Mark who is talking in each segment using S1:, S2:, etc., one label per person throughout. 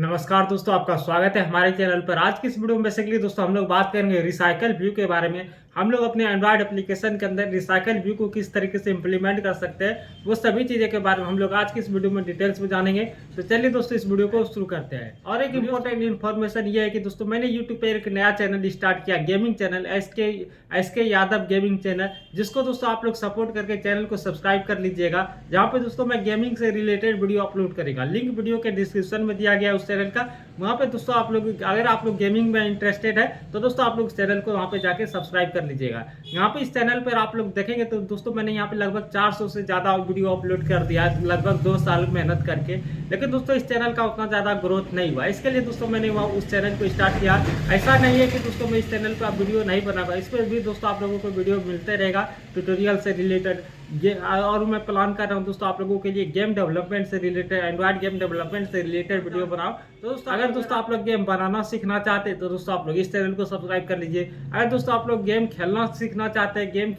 S1: नमस्कार दोस्तों, आपका स्वागत है हमारे चैनल पर। आज की इस वीडियो में बेसिकली दोस्तों हम लोग बात करेंगे रिसाइकल व्यू के बारे में। हम लोग अपने एंड्रॉयड एप्लीकेशन के अंदर रिसाइकल व्यू को किस तरीके से इंप्लीमेंट कर सकते हैं, वो सभी चीज़ें के बारे में हम लोग आज की इस वीडियो में डिटेल्स में जानेंगे। तो चलिए दोस्तों इस वीडियो को शुरू करते हैं। और एक इंपॉर्टेंट इन्फॉर्मेशन ये है कि दोस्तों मैंने यूट्यूब पर एक नया चैनल स्टार्ट किया, gaming channel SK Yadav gaming channel, जिसको दोस्तों आप लोग सपोर्ट करके चैनल को सब्सक्राइब कर लीजिएगा। जहाँ पे दोस्तों मैं गेमिंग से रिलेटेड वीडियो अपलोड करेगा, लिंक वीडियो के डिस्क्रिप्शन में दिया गया है उस चैनल का। वहाँ पे दोस्तों आप लोग अगर आप लोग गेमिंग में इंटरेस्टेड है तो दोस्तों आप लोग चैनल को वहाँ पे जाके सब्सक्राइब कर लीजिएगा। यहाँ पे इस चैनल पर आप लोग देखेंगे तो दोस्तों मैंने यहाँ पे लगभग 400 से ज़्यादा वीडियो अपलोड कर दिया है, लगभग 2 साल मेहनत करके। लेकिन दोस्तों इस चैनल का उतना ज़्यादा ग्रोथ नहीं हुआ। इसके लिए दोस्तों मैंने वहाँ उस चैनल को स्टार्ट किया। ऐसा नहीं है कि दोस्तों मैं इस चैनल पर आप वीडियो नहीं बना पाया, इस पर भी दोस्तों आप लोगों को वीडियो मिलते रहेगा ट्यूटोरियल से रिलेटेड। और मैं प्लान कर रहा हूँ दोस्तों आप लोगों के लिए गेम डेवलपमेंट से रिलेटेड, एंड्रॉयड गेम डेवलपमेंट से रिलेटेड वीडियो बनाओ। तो दोस्तों अगर दोस्तों आप लोग गेम बनाना सीखना चाहते हैं तो दोस्तों आप लोग इस चैनल को सब्सक्राइब कर लीजिए। अगर दोस्तों आप लोग गेम खेलना सीखना चाहते हैं, गेम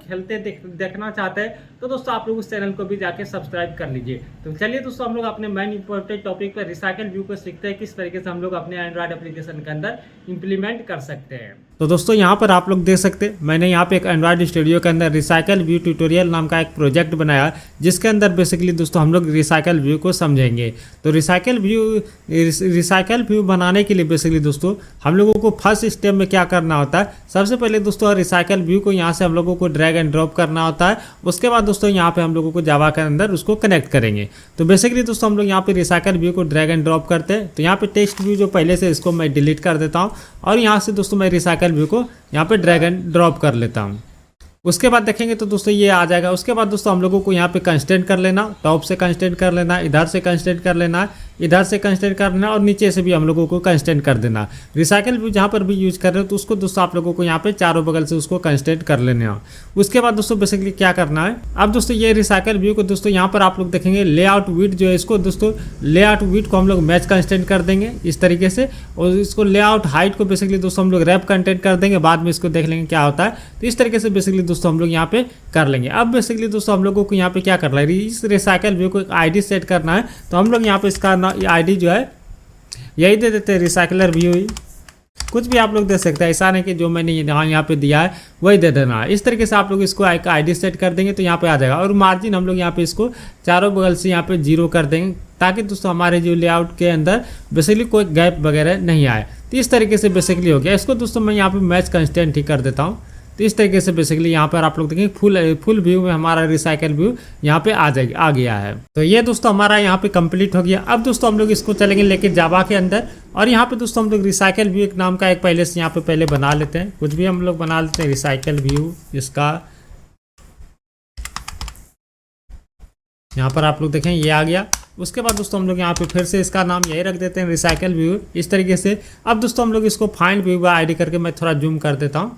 S1: खेलते देखना चाहते हैं तो दोस्तों आप लोग उस चैनल को भी जाके सब्सक्राइब कर लीजिए। तो चलिए दोस्तों हम लोग अपने मेन इंपॉर्टेंट टॉपिक पर रिसाइकल व्यू को सीखते हैं, किस तरीके से हम लोग अपने एंड्रॉयड एप्लीकेशन के अंदर इंप्लीमेंट कर सकते हैं। तो दोस्तों यहाँ पर आप लोग देख सकते हैं मैंने यहाँ पे एक एंड्रॉयड स्टूडियो के अंदर रिसाइकल व्यू ट्यूटोरियल नाम का एक प्रोजेक्ट बनाया, जिसके अंदर बेसिकली दोस्तों हम लोग रिसाइकल व्यू को समझेंगे। तो रिसाइकल व्यू बनाने के लिए बेसिकली दोस्तों हम लोगों को फर्स्ट स्टेप में क्या करना होता है, सबसे पहले दोस्तों रिसाइकल व्यू को यहाँ से हम लोगों को ड्रैग एंड ड्रॉप करना होता है। उसके बाद दोस्तों यहाँ पे हम लोगों को जावा के अंदर उसको कनेक्ट करेंगे। तो बेसिकली दोस्तों हम लोग यहाँ पे रिसाइकल व्यू को ड्रैग एंड ड्रॉप करते हैं। तो यहाँ पे टेक्स्ट व्यू जो पहले से, इसको मैं डिलीट कर देता हूँ और यहाँ से दोस्तों मैं रिसाइकल व्यू को यहाँ पे ड्रैग एंड ड्रॉप कर लेता हूँ। उसके बाद देखेंगे तो दोस्तों ये आ जाएगा। उसके बाद दोस्तों हम लोगों को यहाँ पे कंस्ट्रेंट कर लेना, टॉप से कंस्ट्रेंट कर लेना, इधर से कंस्ट्रेंट कर लेना, इधर से कंस्ट्रेंट कर लेना और नीचे से भी हम लोगों को कंस्ट्रेंट कर देना। रिसाइकल व्यू जहाँ पर भी यूज कर रहे हो तो उसको दोस्तों आप लोगों को यहाँ पे चारों बगल से उसको कंस्ट्रेंट कर लेना। उसके बाद दोस्तों बेसिकली क्या करना है, अब दोस्तों ये रिसाइकल व्यू को दोस्तों यहाँ पर आप लोग देखेंगे लेआउट विड्थ जो है, इसको दोस्तों लेआउट विड्थ को हम लोग मैच कंस्ट्रेंट कर देंगे इस तरीके से। और इसको लेआउट हाइट को बेसिकली दोस्तों हम लोग रैप कंटेंट कर देंगे, बाद में इसको देख लेंगे क्या होता है। तो इस तरीके से बेसिकली दोस्तों हम लोग यहाँ पे कर लेंगे। अब बेसिकली दोस्तों हम लोगों को यहाँ पे क्या करना है, इस रिसाइकल व्यू को एक आईडी सेट करना है। तो हम लोग यहाँ पे इसका आईडी जो है यही दे देते हैं, रिसाइकलर व्यू ही। कुछ भी आप लोग दे सकते हैं, ऐसा नहीं कि जो मैंने यहाँ पे दिया है वही दे देना है। इस तरीके से आप लोग इसको एक आईडी सेट कर देंगे तो यहाँ पे आ जाएगा। और मार्जिन हम लोग यहाँ पे इसको चारों बगल से यहाँ पे 0 कर देंगे, ताकि दोस्तों हमारे जो लेआउट के अंदर बेसिकली कोई गैप वगैरह नहीं आए। तो इस तरीके से बेसिकली हो गया। इसको दोस्तों मैं यहाँ पे मैच कंस्टेंट ही कर देता हूँ। तो इस तरीके से बेसिकली यहाँ पर आप लोग देखेंगे फुल व्यू में हमारा रिसाइकल व्यू यहाँ पे आ गया है। तो ये दोस्तों हमारा यहाँ पे कंप्लीट हो गया। अब दोस्तों हम लोग इसको चलेंगे लेके जावा के अंदर, और यहाँ पे दोस्तों हम लोग रिसाइकल व्यू एक नाम का एक पहले से यहाँ पे पहले बना लेते हैं। कुछ भी हम लोग बना लेते हैं रिसाइकल व्यू, इसका यहाँ पर आप लोग देखें ये आ गया। उसके बाद दोस्तों हम लोग यहाँ पे फिर से इसका नाम यही रख देते हैं, रिसाइकल व्यू, इस तरीके से। अब दोस्तों हम लोग इसको फाइंड व्यू बाय आईडी करके मैं थोड़ा जूम कर देता हूँ,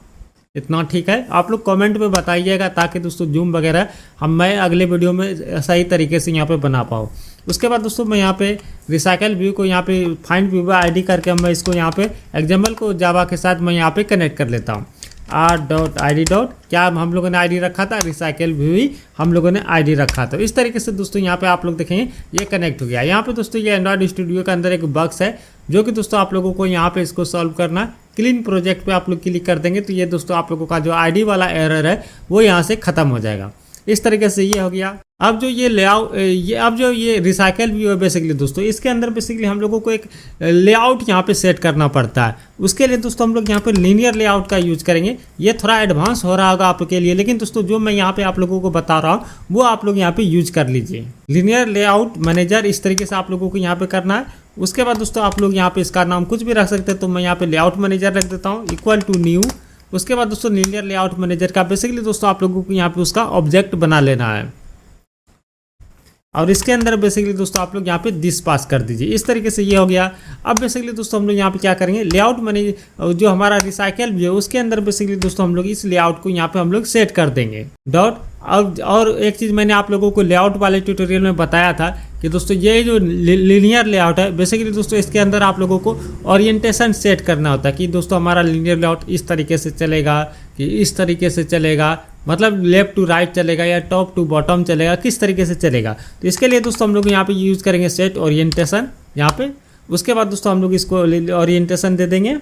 S1: इतना ठीक है। आप लोग कमेंट में बताइएगा ताकि दोस्तों जूम वगैरह मैं अगले वीडियो में सही तरीके से यहाँ पे बना पाऊँ। उसके बाद दोस्तों मैं यहाँ पे रिसाइकल व्यू को यहाँ पे फाइंड व्यू बाय आईडी करके मैं इसको यहाँ पे एग्जाम्पल को जावा के साथ मैं यहाँ पे कनेक्ट कर लेता हूँ। r.id. क्या हम लोगों ने आईडी रखा था, रिसाइकल व्यू ही हम लोगों ने आईडी रखा था। इस तरीके से दोस्तों यहाँ पे आप लोग देखेंगे ये कनेक्ट हो गया। यहाँ पे दोस्तों ये एंड्रॉयड स्टूडियो के अंदर एक बग्स है जो कि दोस्तों आप लोगों को यहाँ पे इसको सॉल्व करना। क्लीन प्रोजेक्ट पे आप लोग क्लिक कर देंगे तो ये दोस्तों आप लोगों का जो आईडी वाला एरर है वो यहाँ से खत्म हो जाएगा। इस तरीके से ये हो गया। अब जो ये लेआउट अब जो ये रिसाइकल व्यू है बेसिकली दोस्तों, इसके अंदर बेसिकली हम लोगों को एक लेआउट यहाँ पे सेट करना पड़ता है। उसके लिए दोस्तों हम लोग यहाँ पे लीनियर लेआउट का यूज करेंगे। ये थोड़ा एडवांस हो रहा होगा आपके लिए, लेकिन दोस्तों जो मैं यहाँ पे आप लोगों को बता रहा हूँ वो आप लोग यहाँ पे यूज कर लीजिए। लीनियर लेआउट मैनेजर इस तरीके से आप लोगों को यहाँ पे करना है। उसके बाद दोस्तों आप लोग यहाँ पे इसका नाम कुछ भी रख सकते हैं, तो मैं यहाँ पे लेआउट मैनेजर रख देता हूँ इक्वल टू न्यू। उसके बाद दोस्तों लीनियर लेआउट मैनेजर का बेसिकली दोस्तों आप लोगों को यहाँ पे उसका ऑब्जेक्ट बना लेना है, और इसके अंदर बेसिकली दोस्तों आप लोग यहाँ पे दिस पास कर दीजिए। इस तरीके से ये हो गया। अब बेसिकली दोस्तों हम लोग यहाँ पे क्या करेंगे, लेआउट मैनेजर जो हमारा रिसाइकल व्यू है उसके अंदर बेसिकली दोस्तों हम लोग इस लेआउट को यहाँ पे हम लोग सेट कर देंगे डॉट। और एक चीज़ मैंने आप लोगों को लेआउट वाले ट्यूटोरियल में बताया था कि दोस्तों ये जो लीनियर लेआउट है बेसिकली दोस्तों इसके अंदर आप लोगों को ओरिएंटेशन सेट करना होता है कि दोस्तों हमारा लीनियर लेआउट इस तरीके से चलेगा कि इस तरीके से चलेगा, मतलब लेफ्ट टू राइट चलेगा या टॉप टू बॉटम चलेगा, किस तरीके से चलेगा। तो इसके लिए दोस्तों हम लोग यहाँ पे यूज़ करेंगे सेट ओरिएंटेशन यहाँ पे। उसके बाद दोस्तों हम लोग इसको ओरिएंटेशन दे देंगे,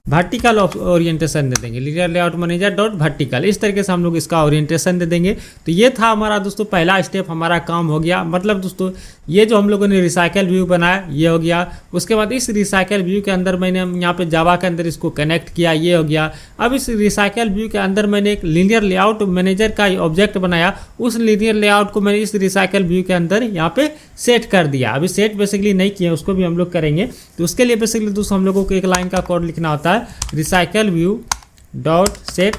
S1: वर्टिकल ओरिएंटेशन दे देंगे, linear layout manager dot vertical, इस तरीके से हम लोग इसका ओरिएंटेशन दे देंगे। तो ये था हमारा दोस्तों पहला स्टेप, हमारा काम हो गया। मतलब दोस्तों ये जो हम लोगों ने रिसाइकल व्यू बनाया ये हो गया। उसके बाद इस रिसाइकल व्यू के अंदर मैंने यहाँ पे जावा के अंदर इसको कनेक्ट किया, ये हो गया। अब इस रिसाइकल व्यू के अंदर मैंने एक लीनियर लेआउट मैनेजर का ऑब्जेक्ट बनाया, उस लीनियर लेआउट को मैंने इस रिसाइकल व्यू के अंदर यहाँ पे सेट कर दिया। अभी सेट बेसिकली नहीं किया, उसको भी हम लोग करेंगे। तो उसके लिए बेसिकली दोस्तों हम लोगों को एक लाइन का कोड लिखना होता है, recycle view dot set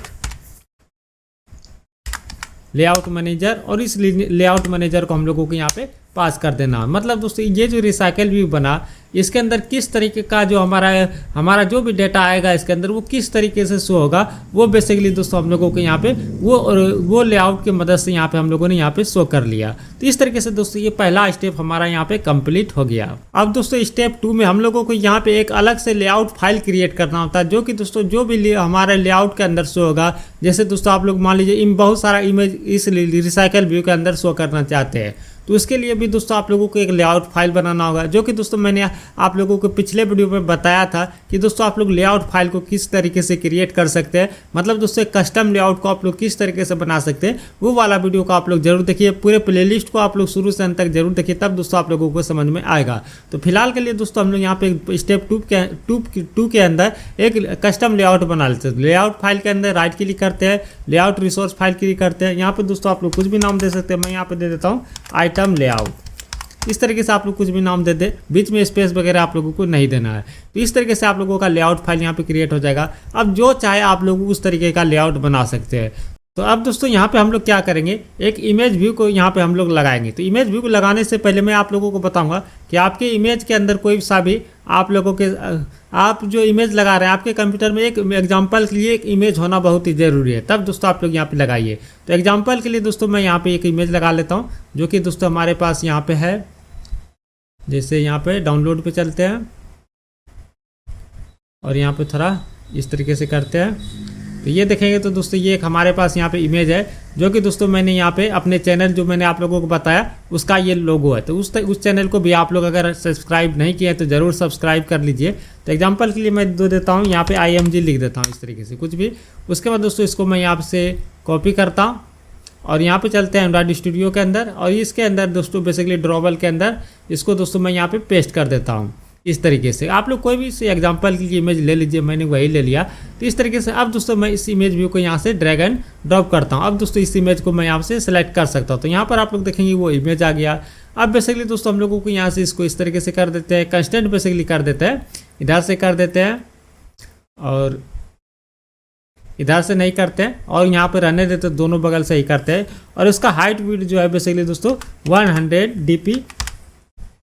S1: layout manager, और इस लेआउट मैनेजर को हम लोगों को यहाँ पे पास कर देना। मतलब दोस्तों ये जो रिसाइकल व्यू बना, इसके अंदर किस तरीके का जो हमारा जो भी डेटा आएगा इसके अंदर वो किस तरीके से शो होगा, वो बेसिकली दोस्तों हम लोगों को यहाँ पे वो लेआउट की मदद से यहाँ पे हम लोगों ने यहाँ पे शो कर लिया। तो इस तरीके से दोस्तों ये पहला स्टेप हमारा यहाँ पे कंप्लीट हो गया। अब दोस्तों स्टेप 2 में हम लोगों को यहाँ पे एक अलग से लेआउट फाइल क्रिएट करना होता है, जो कि दोस्तों जो भी हमारे लेआउट के अंदर शो होगा। जैसे दोस्तों आप लोग मान लीजिए बहुत सारा इमेज इस रिसाइकल व्यू के अंदर शो करना चाहते हैं, तो उसके लिए भी दोस्तों आप लोगों को एक लेआउट फाइल बनाना होगा, जो कि दोस्तों मैंने आप लोगों को पिछले वीडियो में बताया था कि दोस्तों आप लोग लेआउट फाइल को किस तरीके से क्रिएट कर सकते हैं। मतलब दोस्तों कस्टम लेआउट को आप लोग किस तरीके से बना सकते हैं, वो वाला वीडियो को आप लोग जरूर देखिए। पूरे प्लेलिस्ट को आप लोग शुरू से अंत तक जरूर देखिए, तब दोस्तों आप लोगों को समझ में आएगा। तो फिलहाल के लिए दोस्तों हम लोग यहाँ पे स्टेप 2 के अंदर एक कस्टम लेआउट बना लेते हैं। लेआउट फाइल के अंदर राइट क्लिक करते हैं, लेआउट रिसोर्स फाइल क्लिक करते हैं। यहाँ पे दोस्तों आप लोग कुछ भी नाम दे सकते हैं, मैं यहाँ पे दे देता हूँ आइटम लेआउट। इस तरीके से आप लोग कुछ भी नाम दे दे, बीच में स्पेस वगैरह आप लोगों को नहीं देना है। तो इस तरीके से आप लोगों का लेआउट फाइल यहाँ पे क्रिएट हो जाएगा। अब जो चाहे आप लोग उस तरीके का लेआउट बना सकते हैं। तो अब दोस्तों यहाँ पे हम लोग क्या करेंगे, एक इमेज व्यू को यहाँ पे हम लोग लगाएंगे। तो इमेज व्यू को लगाने से पहले मैं आप लोगों को बताऊंगा कि आपके इमेज के अंदर कोई सा भी आप जो इमेज लगा रहे हैं आपके कंप्यूटर में एक एग्जांपल के लिए एक इमेज होना बहुत ही ज़रूरी है, तब दोस्तों आप लोग यहाँ पे लगाइए। तो एग्जांपल के लिए दोस्तों मैं यहाँ पे एक इमेज लगा लेता हूँ, जो कि दोस्तों हमारे पास यहाँ पे है। जैसे यहाँ पे डाउनलोड पे चलते हैं और यहाँ पे थोड़ा इस तरीके से करते हैं, तो ये देखेंगे तो दोस्तों ये एक हमारे पास यहाँ पे इमेज है, जो कि दोस्तों मैंने यहाँ पे अपने चैनल जो मैंने आप लोगों को बताया उसका ये लोगो है। तो उस चैनल को भी आप लोग अगर सब्सक्राइब नहीं किए तो ज़रूर सब्सक्राइब कर लीजिए। तो एग्जांपल के लिए मैं दे देता हूँ, यहाँ पे IMG लिख देता हूँ इस तरीके से कुछ भी। उसके बाद दोस्तों इसको मैं यहाँ से कॉपी करता हूँ और यहाँ पे चलते हैं एंड्रॉइड स्टूडियो के अंदर, और इसके अंदर दोस्तों बेसिकली ड्रॉबल के अंदर इसको दोस्तों मैं यहाँ पे पेस्ट कर देता हूँ इस तरीके से। आप लोग कोई भी से एग्जांपल की इमेज ले लीजिए, मैंने वही ले लिया। तो इस तरीके से अब दोस्तों मैं इस इमेज व्यू को यहाँ से ड्रैग एंड ड्रॉप करता हूँ। अब दोस्तों इस इमेज को मैं यहाँ से सेलेक्ट कर सकता हूँ। तो यहाँ पर आप लोग देखेंगे वो इमेज आ गया। अब बेसिकली दोस्तों हम लोगों को यहाँ से इसको इस तरीके से कर देते हैं, कंस्टेंट बेसिकली कर देते हैं, इधर से कर देते हैं और इधर से नहीं करते हैं, और यहाँ पर रहने देते हैं, दोनों बगल से ही करते हैं। और उसका हाइट विड्थ जो है बेसिकली दोस्तों 100 dp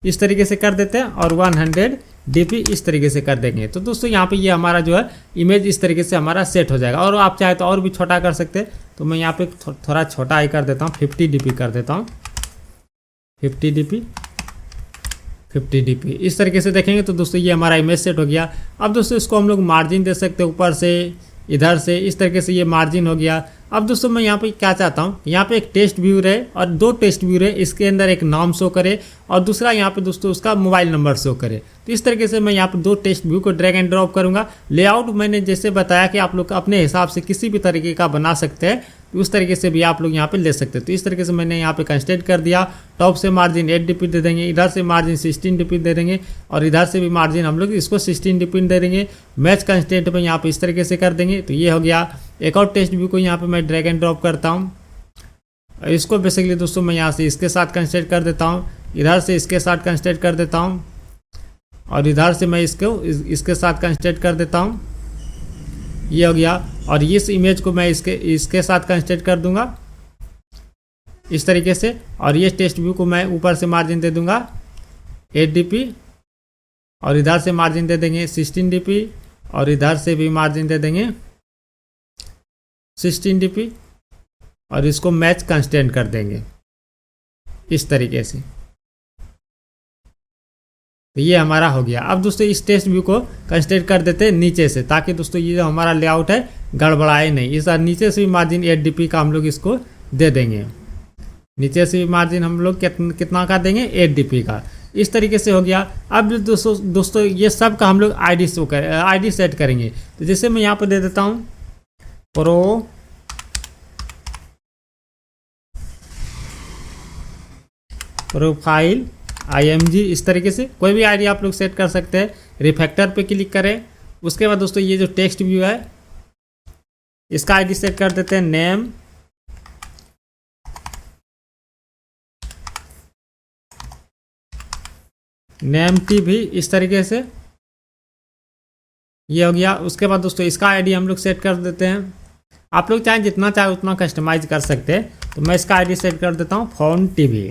S1: इस तरीके से कर देते हैं, और 100 dp इस तरीके से कर देंगे। तो दोस्तों यहाँ पे ये हमारा जो है इमेज इस तरीके से हमारा सेट हो जाएगा। और आप चाहे तो और भी छोटा कर सकते हैं, तो मैं यहाँ पे थोड़ा छोटा ही कर देता हूँ, 50 dp कर देता हूँ, 50 dp इस तरीके से देखेंगे तो दोस्तों ये हमारा इमेज सेट हो गया। अब दोस्तों इसको हम लोग मार्जिन दे सकते हैं, ऊपर से इधर से इस तरीके से ये मार्जिन हो गया। अब दोस्तों मैं यहाँ पे क्या चाहता हूँ, यहाँ पे एक टेस्ट व्यू रहे और 2 टेस्ट व्यू रहे, इसके अंदर एक नाम शो करे और दूसरा यहाँ पे दोस्तों उसका मोबाइल नंबर शो करे। तो इस तरीके से मैं यहाँ पे 2 टेस्ट व्यू को ड्रैग एंड ड्रॉप करूँगा। लेआउट मैंने जैसे बताया कि आप लोग अपने हिसाब से किसी भी तरीके का बना सकते हैं, तो उस तरीके से भी आप लोग यहाँ पे ले सकते हैं। तो इस तरीके से मैंने यहाँ पे कंस्टेंट कर दिया। टॉप से मार्जिन 8 dp दे देंगे, इधर से मार्जिन 16 dp दे देंगे, और इधर से भी मार्जिन हम लोग इसको 16 dp दे देंगे। मैच कंस्टेंट में यहाँ पे इस तरीके से कर देंगे। तो ये हो गया। एक और टेस्ट व्यू को यहाँ पे मैं ड्रैग एंड ड्रॉप करता हूँ। इसको बेसिकली दोस्तों मैं यहाँ से इसके साथ कंस्टेंट कर देता हूँ, इधर से इसके साथ कंस्टेंट कर देता हूँ, और इधर से मैं इसके साथ कंस्टेंट कर देता हूँ। ये हो गया। और इस इमेज को मैं इसके साथ कंस्टेंट कर दूंगा इस तरीके से, और ये टेस्ट व्यू को मैं ऊपर से मार्जिन दे दूंगा 8 dp, और इधर से मार्जिन दे देंगे 16 dp, और इधर से भी मार्जिन दे देंगे 16 dp, और इसको मैच कंस्टेंट कर देंगे इस तरीके से। तो ये हमारा हो गया। अब दोस्तों इस टेस्ट व्यू को कंस्टेंट कर देते हैं नीचे से, ताकि दोस्तों ये जो हमारा लेआउट है गड़बड़ाए नहीं। इस नीचे से भी मार्जिन 8 dp का हम लोग इसको दे देंगे। नीचे से भी मार्जिन हम लोग कितना का देंगे, 8 dp का। इस तरीके से हो गया। अब दोस्तों ये सब का हम लोग आईडी सेट करेंगे। तो जैसे मैं यहाँ पर दे देता हूँ प्रोफाइल IMG, इस तरीके से कोई भी आईडी आप लोग सेट कर सकते हैं। रिफैक्टर पे क्लिक करें। उसके बाद दोस्तों ये जो टेक्स्ट व्यू है इसका आईडी सेट कर देते हैं नेम TV, इस तरीके से ये हो गया। उसके बाद दोस्तों इसका आईडी हम लोग सेट कर देते हैं। आप लोग चाहे जितना चाहे उतना कस्टमाइज कर सकते हैं। तो मैं इसका आईडी सेट कर देता हूँ फोन TV,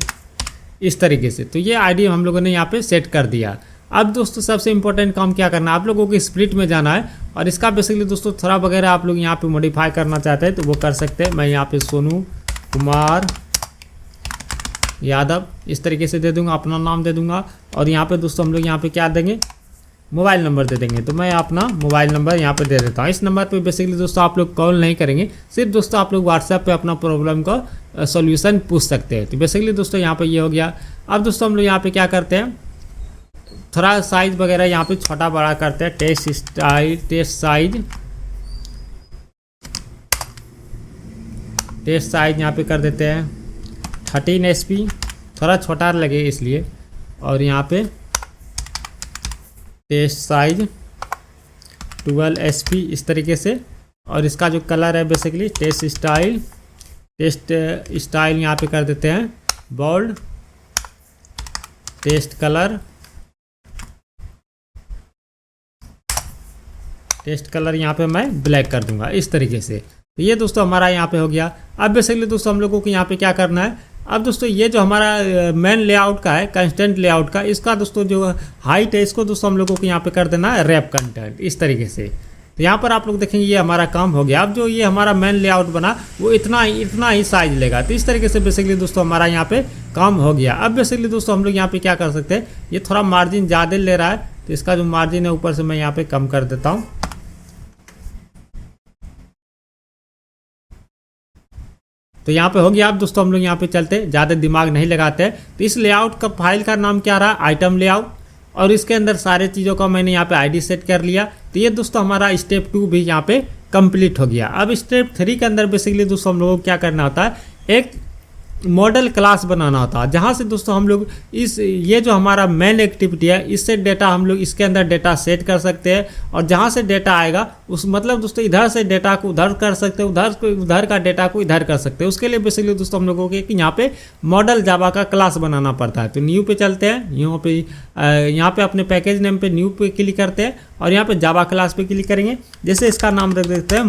S1: इस तरीके से। तो ये आईडी हम लोगों ने यहाँ पे सेट कर दिया। अब दोस्तों सबसे इंपॉर्टेंट काम क्या करना है, आप लोगों को स्प्लिट में जाना है और इसका बेसिकली दोस्तों थोड़ा वगैरह आप लोग यहाँ पे मॉडिफाई करना चाहते हैं तो वो कर सकते हैं। मैं यहाँ पे सोनू कुमार यादव इस तरीके से दे दूंगा, अपना नाम दे दूंगा। और यहाँ पे दोस्तों हम लोग यहाँ पे क्या देंगे, मोबाइल नंबर दे देंगे। तो मैं अपना मोबाइल नंबर यहाँ पे दे देता हूँ। इस नंबर पे बेसिकली दोस्तों आप लोग कॉल नहीं करेंगे, सिर्फ दोस्तों आप लोग व्हाट्सएप पे अपना प्रॉब्लम का सॉल्यूशन पूछ सकते हैं। तो बेसिकली दोस्तों यहाँ पे ये हो गया। अब दोस्तों हम लोग यहाँ पे क्या करते हैं, थोड़ा साइज वगैरह यहाँ पे छोटा बड़ा करते हैं। टेस्ट साइज यहाँ पे कर देते हैं 13 SP, थोड़ा छोटा लगे इसलिए। और यहाँ पे टेस्ट साइज 12 SP, इस तरीके से। और इसका जो कलर है बेसिकली टेस्ट स्टाइल यहाँ पे कर देते हैं बोल्ड। टेस्ट कलर यहाँ पे मैं ब्लैक कर दूंगा, इस तरीके से। तो ये दोस्तों हमारा यहाँ पे हो गया। अब बेसिकली दोस्तों हम लोगों को यहाँ पे क्या करना है, अब दोस्तों ये जो हमारा मेन लेआउट का है, कंस्टेंट लेआउट का, इसका दोस्तों जो हाइट है इसको दोस्तों हम लोगों को यहाँ पे कर देना है रैप कंटेंट, इस तरीके से। तो यहाँ पर आप लोग देखेंगे ये हमारा काम हो गया। अब जो ये हमारा मेन लेआउट बना वो इतना ही साइज लेगा। तो इस तरीके से बेसिकली दोस्तों हमारा यहाँ पे काम हो गया। अब बेसिकली दोस्तों हम लोग यहाँ पे क्या कर सकते हैं, ये थोड़ा मार्जिन ज़्यादा ले रहा है तो इसका जो मार्जिन है ऊपर से मैं यहाँ पे कम कर देता हूँ। तो यहाँ पे हो गया। अब दोस्तों हम लोग यहाँ पे चलते, ज़्यादा दिमाग नहीं लगाते हैं। तो इस लेआउट का फाइल का नाम क्या रहा, आइटम लेआउट। और इसके अंदर सारे चीज़ों का मैंने यहाँ पे आईडी सेट कर लिया। तो ये दोस्तों हमारा स्टेप 2 भी यहाँ पे कंप्लीट हो गया। अब स्टेप 3 के अंदर बेसिकली दोस्तों हम लोगों को क्या करना होता है, एक मॉडल क्लास बनाना होता है, जहाँ से दोस्तों हम लोग ये जो हमारा मेन एक्टिविटी है इससे डेटा हम लोग इसके अंदर डेटा सेट कर सकते हैं। और जहाँ से डेटा आएगा उस मतलब दोस्तों इधर से डेटा को उधर कर सकते हैं, उधर का डेटा को इधर कर सकते हैं। उसके लिए बेसिकली दोस्तों हम लोगों को यहाँ पे मॉडल जावा का क्लास बनाना पड़ता है। तो न्यू पे चलते हैं, यहाँ पे अपने पैकेज नेम पे न्यू पे क्लिक करते हैं और यहाँ पे जावा क्लास पे क्लिक करेंगे। जैसे इसका नाम रख देते हैं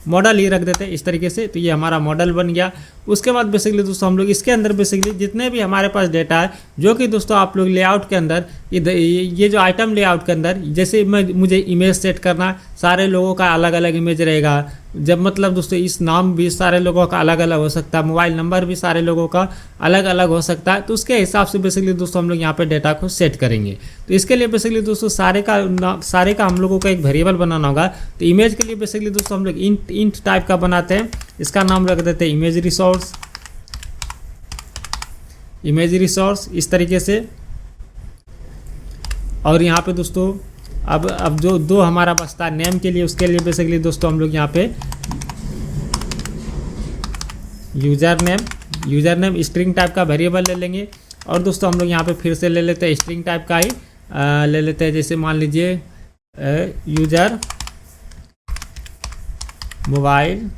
S1: मॉडल ही रख देते हैं, इस तरीके से। तो ये हमारा मॉडल बन गया। उसके बाद बेसिकली दोस्तों हम लोग इसके अंदर बेसिकली जितने भी हमारे पास डेटा है, जो कि दोस्तों आप लोग लेआउट के अंदर ये जो आइटम लेआउट के अंदर जैसे मुझे इमेज सेट करना, सारे लोगों का अलग अलग इमेज रहेगा। जब मतलब दोस्तों इस नाम भी सारे लोगों का अलग अलग हो सकता है, मोबाइल नंबर भी सारे लोगों का अलग अलग हो सकता है। तो उसके हिसाब से बेसिकली दोस्तों हम लोग यहाँ पे डेटा को सेट करेंगे। तो इसके लिए बेसिकली दोस्तों सारे का हम लोगों को एक वेरिएबल बनाना होगा। तो इमेज के लिए बेसिकली दोस्तों हम लोग इंट टाइप का बनाते हैं। इसका नाम रख देते हैं इमेज रिसोर्स, इस तरीके से। और यहाँ पे दोस्तों अब जो दो हमारा बचता है नेम के लिए, उसके लिए बेसिकली दोस्तों हम लोग यहाँ पे यूजर नेम स्ट्रिंग टाइप का वेरिएबल ले लेंगे। और दोस्तों हम लोग यहाँ पे फिर से ले लेते हैं स्ट्रिंग टाइप का ही ले लेते हैं। जैसे मान लीजिए यूजर मोबाइल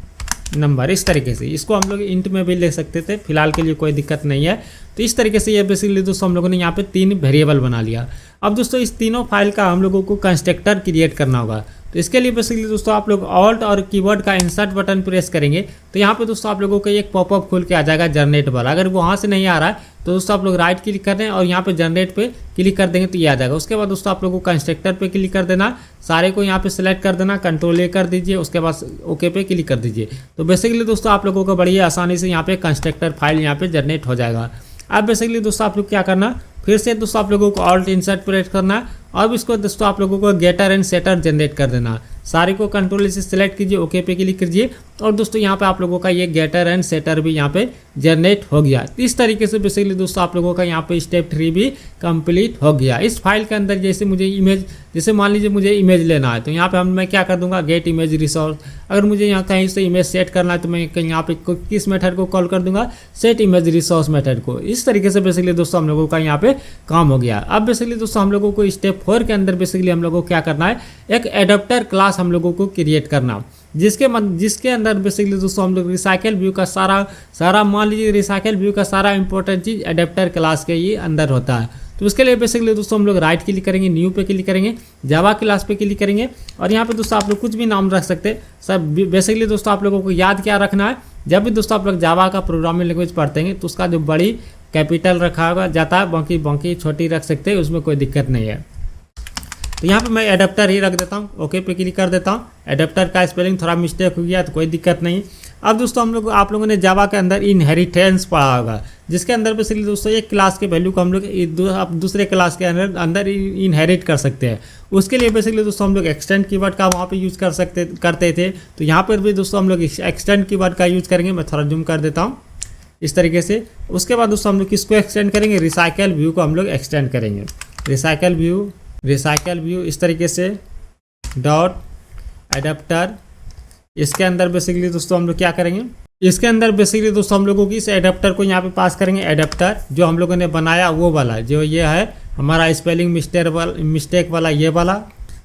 S1: नंबर, इस तरीके से। इसको हम लोग इंट में भी ले सकते थे, फिलहाल के लिए कोई दिक्कत नहीं है। तो इस तरीके से ये बेसिकली दोस्तों हम लोगों ने यहाँ पे 3 वेरिएबल बना लिया। अब दोस्तों इस तीनों फाइल का हम लोगों को कंस्ट्रक्टर क्रिएट करना होगा। तो इसके लिए बेसिकली दोस्तों आप लोग ऑल्ट और कीवर्ड का इंसर्ट बटन प्रेस करेंगे तो यहाँ पे दोस्तों आप लोगों को एक पॉपअप खुल के आ जाएगा जनरेट वाला। अगर वहाँ से नहीं आ रहा है तो दोस्तों आप लोग राइट क्लिक कर दें और यहाँ पे जनरेट पे क्लिक कर देंगे तो ये आ जाएगा। उसके बाद दोस्तों आप लोगों को कंस्ट्रक्टर पे क्लिक कर देना, सारे को यहाँ पे सिलेक्ट कर देना, कंट्रोल ए कर दीजिए, उसके बाद ओके पे क्लिक कर दीजिए। तो बेसिकली दोस्तों आप लोगों को बड़ी आसानी से यहाँ पे कंस्ट्रक्टर फाइल यहाँ पे जनरेट हो जाएगा। अब बेसिकली दोस्तों आप लोग क्या करना, फिर से दोस्तों आप लोगों को ऑल्ट इंसर्ट प्रेस करना है। अब इसको दोस्तों आप लोगों को गेटर एंड सेटर जनरेट कर देना। सारे को कंट्रोल से सिलेक्ट कीजिए, ओके पे क्लिक कीजिए और दोस्तों यहाँ पे आप लोगों का ये गेटर एंड सेटर भी यहाँ पे जनरेट हो गया। इस तरीके से बेसिकली दोस्तों आप लोगों का यहाँ पे स्टेप 3 भी कंप्लीट हो गया। इस फाइल के अंदर जैसे मुझे इमेज, जैसे मान लीजिए मुझे इमेज लेना है तो यहाँ पे मैं क्या कर दूंगा, गेट इमेज रिसोर्स। अगर मुझे यहाँ कहीं से इमेज सेट करना है तो मैं यहाँ पे किस मेथड को कॉल कर दूंगा, सेट इमेज रिसोर्स मेथड को। इस तरीके से बेसिकली दोस्तों हम लोगों का यहाँ पे काम हो गया। अब बेसिकली दोस्तों हम लोगों को स्टेप 4 के अंदर बेसिकली हम लोगों को क्या करना है, एक एडाप्टर क्लास हम लोगों को क्रिएट करना, जिसके अंदर बेसिकली दोस्तों हम लोग रिसाइकल व्यू का सारा मान लीजिए रिसाइकल व्यू का सारा इंपॉर्टेंट चीज एडाप्टर क्लास के ये अंदर होता है। तो उसके लिए बेसिकली दोस्तों हम लोग राइट क्लिक करेंगे, न्यू पे क्लिक करेंगे, जावा क्लास पे क्लिक करेंगे और यहाँ पे दोस्तों आप लोग कुछ भी नाम रख सकते हैं। सब बेसिकली दोस्तों आप लोगों को याद क्या रखना है, जब भी दोस्तों आप लोग जावा का प्रोग्रामिंग लैंग्वेज पढ़ते हैं तो उसका जो बड़ी कैपिटल रखा जाता है, बाकी छोटी रख सकते हैं, उसमें कोई दिक्कत नहीं है। तो यहाँ पे मैं एडाप्टर ही रख देता हूँ, ओके पे क्लिक कर देता हूँ। एडाप्टर का स्पेलिंग थोड़ा मिस्टेक हो गया तो कोई दिक्कत नहीं। अब दोस्तों आप लोगों ने जावा के अंदर इनहेरिटेंस पढ़ा होगा, जिसके अंदर बेसिकली दोस्तों एक क्लास के वैल्यू को हम लोग दूसरे क्लास के अंदर इनहेरिट कर सकते हैं। उसके लिए बेसिकली दोस्तों हम लोग एक्सटेंड कीवर्ड का वहाँ पे यूज करते थे। तो यहाँ पर भी दोस्तों हम लोग एक्सटेंड कीवर्ड का यूज करेंगे। मैं थोड़ा जूम कर देता हूँ इस तरीके से। उसके बाद दोस्तों हम लोग किसको एक्सटेंड करेंगे, रिसाइकल व्यू को हम लोग एक्सटेंड करेंगे। रिसाइकल व्यू इस तरीके से डॉट एडाप्टर, इसके अंदर बेसिकली दोस्तों हम लोग क्या करेंगे, इसके अंदर बेसिकली दोस्तों हम लोगों की इस एडाप्टर को यहाँ पे पास करेंगे। एडाप्टर जो हम लोगों ने बनाया वो वाला, जो ये है हमारा स्पेलिंग मिस्टेक वाला ये वाला।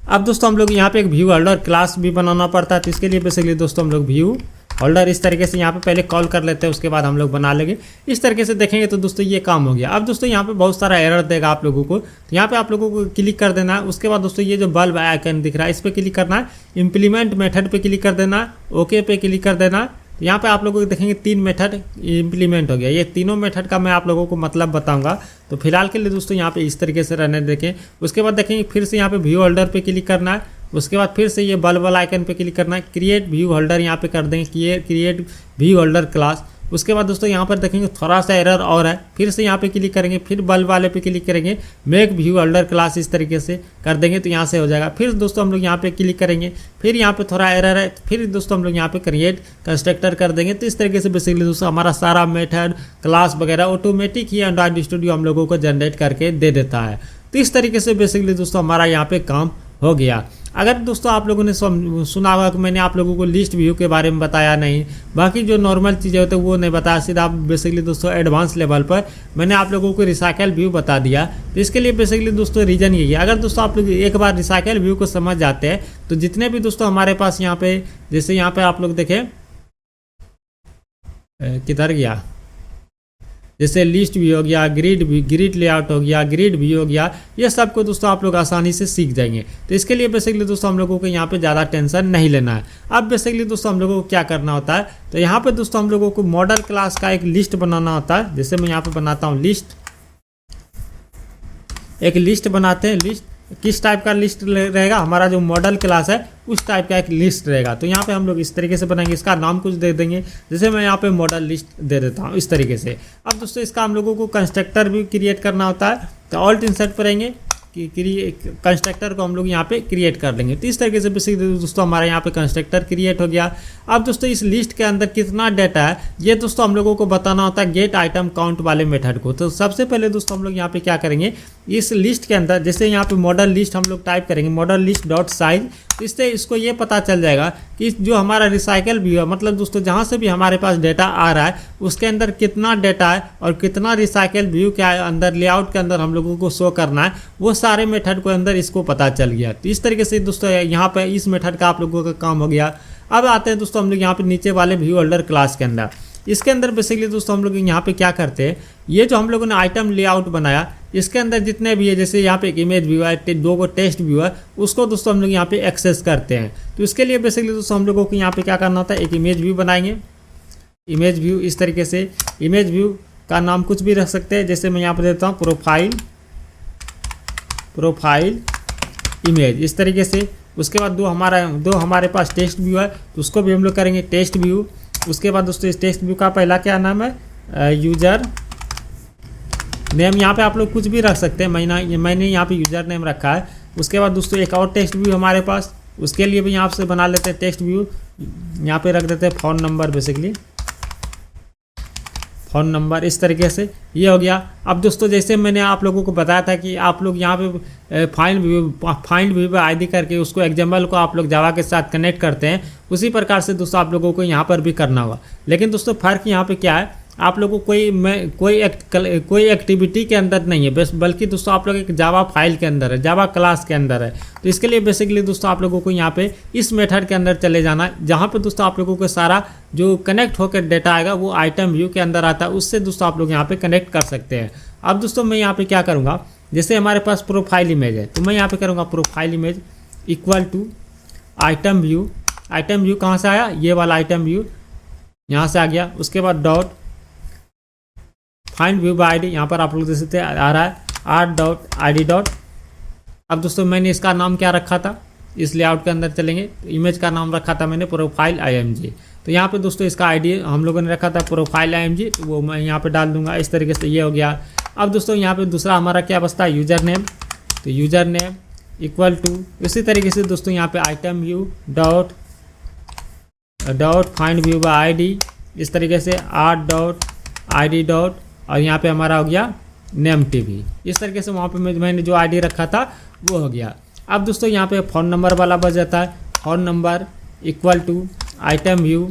S1: अब दोस्तों हम लोग यहाँ पे एक व्यू होल्डर क्लास भी बनाना पड़ता है, तो इसके लिए बेसिकली दोस्तों हम लोग व्यू होल्डर इस तरीके से यहाँ पे पहले कॉल कर लेते हैं, उसके बाद हम लोग बना लेंगे। इस तरीके से देखेंगे तो दोस्तों ये काम हो गया। अब दोस्तों यहाँ पे बहुत सारा एरर देगा आप लोगों को, तो यहाँ पे आप लोगों को क्लिक कर देना है। उसके बाद दोस्तों ये जो बल्ब आइकन दिख रहा है इस पर क्लिक करना है, इम्प्लीमेंट मेथड पे क्लिक कर देना है, ओके पे क्लिक कर देना है। तो यहाँ पे आप लोगों को देखेंगे 3 मेथड इम्प्लीमेंट हो गया। ये तीनों मेथड का मैं आप लोगों को मतलब बताऊंगा, तो फिलहाल के लिए दोस्तों यहाँ पे इस तरीके से रहने देखें। उसके बाद देखेंगे फिर से यहाँ पे व्यू होल्डर पे क्लिक करना है। उसके बाद फिर से ये बल्ब वाला आइकन पे क्लिक करना है, क्रिएट व्यू होल्डर यहाँ पे कर देंगे, क्रिएट व्यू होल्डर क्लास। उसके बाद दोस्तों यहाँ पर देखेंगे थोड़ा सा एरर और है, फिर से यहाँ पे क्लिक करेंगे, फिर बल्ब वाले पे क्लिक करेंगे, मेक व्यू होल्डर क्लास इस तरीके से कर देंगे तो यहाँ से हो जाएगा। फिर दोस्तों हम लोग यहाँ पे क्लिक करेंगे, फिर यहाँ पे थोड़ा एरर है, फिर दोस्तों हम लोग यहाँ पे क्रिएट कंस्ट्रक्टर कर देंगे। तो इस तरीके से बेसिकली दोस्तों हमारा सारा मेथड क्लास वगैरह ऑटोमेटिक ही एंड्रॉइड स्टूडियो हम लोगों को जनरेट करके दे देता है। तो इस तरीके से बेसिकली दोस्तों हमारा यहाँ पे काम हो गया। अगर दोस्तों आप लोगों ने सुना होगा कि मैंने आप लोगों को लिस्ट व्यू के बारे में बताया नहीं, बाकी जो नॉर्मल चीज़ें होती है वो नहीं बताया, सीधा बेसिकली दोस्तों एडवांस लेवल पर मैंने आप लोगों को रिसाइकल व्यू बता दिया। तो इसके लिए बेसिकली दोस्तों रीजन यही है, अगर दोस्तों आप लोग एक बार रिसाइकल व्यू को समझ जाते हैं तो जितने भी दोस्तों हमारे पास यहाँ पे, जैसे यहाँ पे आप लोग देखें किधर गया, जैसे लिस्ट भी हो गया, ग्रिड लेआउट हो गया, ग्रिड भी हो गया, ये सब को दोस्तों आप लोग आसानी से सीख जाएंगे। तो इसके लिए बेसिकली दोस्तों हम लोगों को यहाँ पे ज़्यादा टेंशन नहीं लेना है। अब बेसिकली दोस्तों हम लोगों को क्या करना होता है, तो यहाँ पे दोस्तों हम लोगों को मॉडल क्लास का एक लिस्ट बनाना होता है। जैसे मैं यहाँ पे बनाता हूँ लिस्ट, एक लिस्ट बनाते हैं। लिस्ट किस टाइप का लिस्ट रहेगा, हमारा जो मॉडल क्लास है उस टाइप का एक लिस्ट रहेगा। तो यहाँ पे हम लोग इस तरीके से बनाएंगे, इसका नाम कुछ दे देंगे, जैसे मैं यहाँ पे मॉडल लिस्ट दे देता हूँ इस तरीके से। अब दोस्तों इसका हम लोगों को कंस्ट्रक्टर भी क्रिएट करना होता है, तो ऑल्ट इंसर्ट पर आएंगे कि कंस्ट्रक्टर को हम लोग यहाँ पे क्रिएट कर लेंगे। तो इस तरीके से बेसिकली दोस्तों हमारा यहाँ पे कंस्ट्रक्टर क्रिएट हो गया। अब दोस्तों इस लिस्ट के अंदर कितना डाटा है ये दोस्तों हम लोगों को बताना होता है गेट आइटम काउंट वाले मेथड को। तो सबसे पहले दोस्तों हम लोग यहाँ पे क्या करेंगे, इस लिस्ट के अंदर जैसे यहाँ पे मॉडल लिस्ट हम लोग टाइप करेंगे, मॉडल लिस्ट डॉट साइज, तो इससे इसको ये पता चल जाएगा कि जो हमारा रिसाइकल व्यू है, मतलब दोस्तों जहाँ से भी हमारे पास डेटा आ रहा है उसके अंदर कितना डेटा है और कितना रिसाइकल व्यू के अंदर लेआउट के अंदर हम लोगों को शो करना है, वो सारे मेथड को अंदर इसको पता चल गया। तो इस तरीके से दोस्तों यहाँ पे इस मेथड का आप लोगों का काम हो गया। अब आते हैं दोस्तों हम लोग यहाँ पे नीचे वाले व्यू होल्डर क्लास के अंदर। इसके अंदर बेसिकली दोस्तों हम लोग यहाँ पे क्या करते हैं, ये जो हम लोगों ने आइटम लेआउट बनाया इसके अंदर जितने भी है, जैसे यहाँ पे एक इमेज व्यू है, 2 टेस्ट व्यू है, उसको दोस्तों हम लोग यहाँ पे एक्सेस करते हैं। तो इसके लिए बेसिकली दोस्तों हम लोगों को यहाँ पे क्या करना होता है, एक इमेज व्यू बनाएंगे। इमेज व्यू इस तरीके से, इमेज व्यू का नाम कुछ भी रख सकते हैं, जैसे मैं यहाँ पे देता हूँ प्रोफाइल इमेज इस तरीके से। उसके बाद दो हमारे पास टेस्ट व्यू है, तो उसको भी हम लोग करेंगे टेस्ट व्यू। उसके बाद दोस्तों इस टेस्ट व्यू का पहला क्या नाम है, यूजर नेम, यहाँ पे आप लोग कुछ भी रख सकते हैं, मैंने यहाँ पे यूजर नेम रखा है। उसके बाद दोस्तों एक और टेस्ट व्यू हमारे पास उसके लिए भी यहाँ से बना लेते हैं टेक्स्ट व्यू, यहाँ पे रख देते हैं phone number, basically phone number इस तरीके से ये हो गया। अब दोस्तों जैसे मैंने आप लोगों को बताया था कि आप लोग यहाँ पे फाइंड व्यू पे आईडी करके उसको एग्जाम्पल को आप लोग जावा के साथ कनेक्ट करते हैं, उसी प्रकार से दोस्तों आप लोगों को यहाँ पर भी करना होगा। लेकिन दोस्तों फ़र्क यहाँ पे क्या है, आप लोगों को कोई एक्टिविटी के अंदर नहीं है बस, बल्कि दोस्तों आप लोग एक जावा फाइल के अंदर है, जावा क्लास के अंदर है। तो इसके लिए बेसिकली दोस्तों आप लोगों को यहाँ पे इस मेथड के अंदर चले जाना है, जहाँ पे दोस्तों आप लोगों को सारा जो कनेक्ट होकर डेटा आएगा वो आइटम व्यू के अंदर आता है, उससे दोस्तों आप लोग यहाँ पे कनेक्ट कर सकते हैं। अब दोस्तों मैं यहाँ पे क्या करूँगा, जैसे हमारे पास प्रोफाइल इमेज है तो मैं यहाँ पे करूँगा profile image equal to item view. Item view कहाँ से आया, ये वाला आइटम व्यू यहाँ से आ गया। उसके बाद dot find view by ID, यहाँ पर आप लोग देख सकते आ रहा है r.id. अब दोस्तों मैंने इसका नाम क्या रखा था, इस लेआउट के अंदर चलेंगे तो इमेज का नाम रखा था मैंने प्रोफाइल img। तो यहाँ पे दोस्तों इसका आईडी हम लोगों ने रखा था प्रोफाइल img, तो वो मैं यहाँ पे डाल दूंगा इस तरीके से, ये हो गया। अब दोस्तों यहाँ पे दूसरा हमारा क्या बचता है, यूजर नेम। तो यूजर नेम इक्वल टू इसी तरीके से दोस्तों यहाँ पे item view dot find view by ID, इस तरीके से r.id. और यहाँ पे हमारा हो गया नेम टीवी, इस तरीके से वहाँ पे मैंने जो आईडी रखा था वो हो गया। अब दोस्तों यहाँ पे फ़ोन नंबर वाला बच जाता है, phone number equal to item view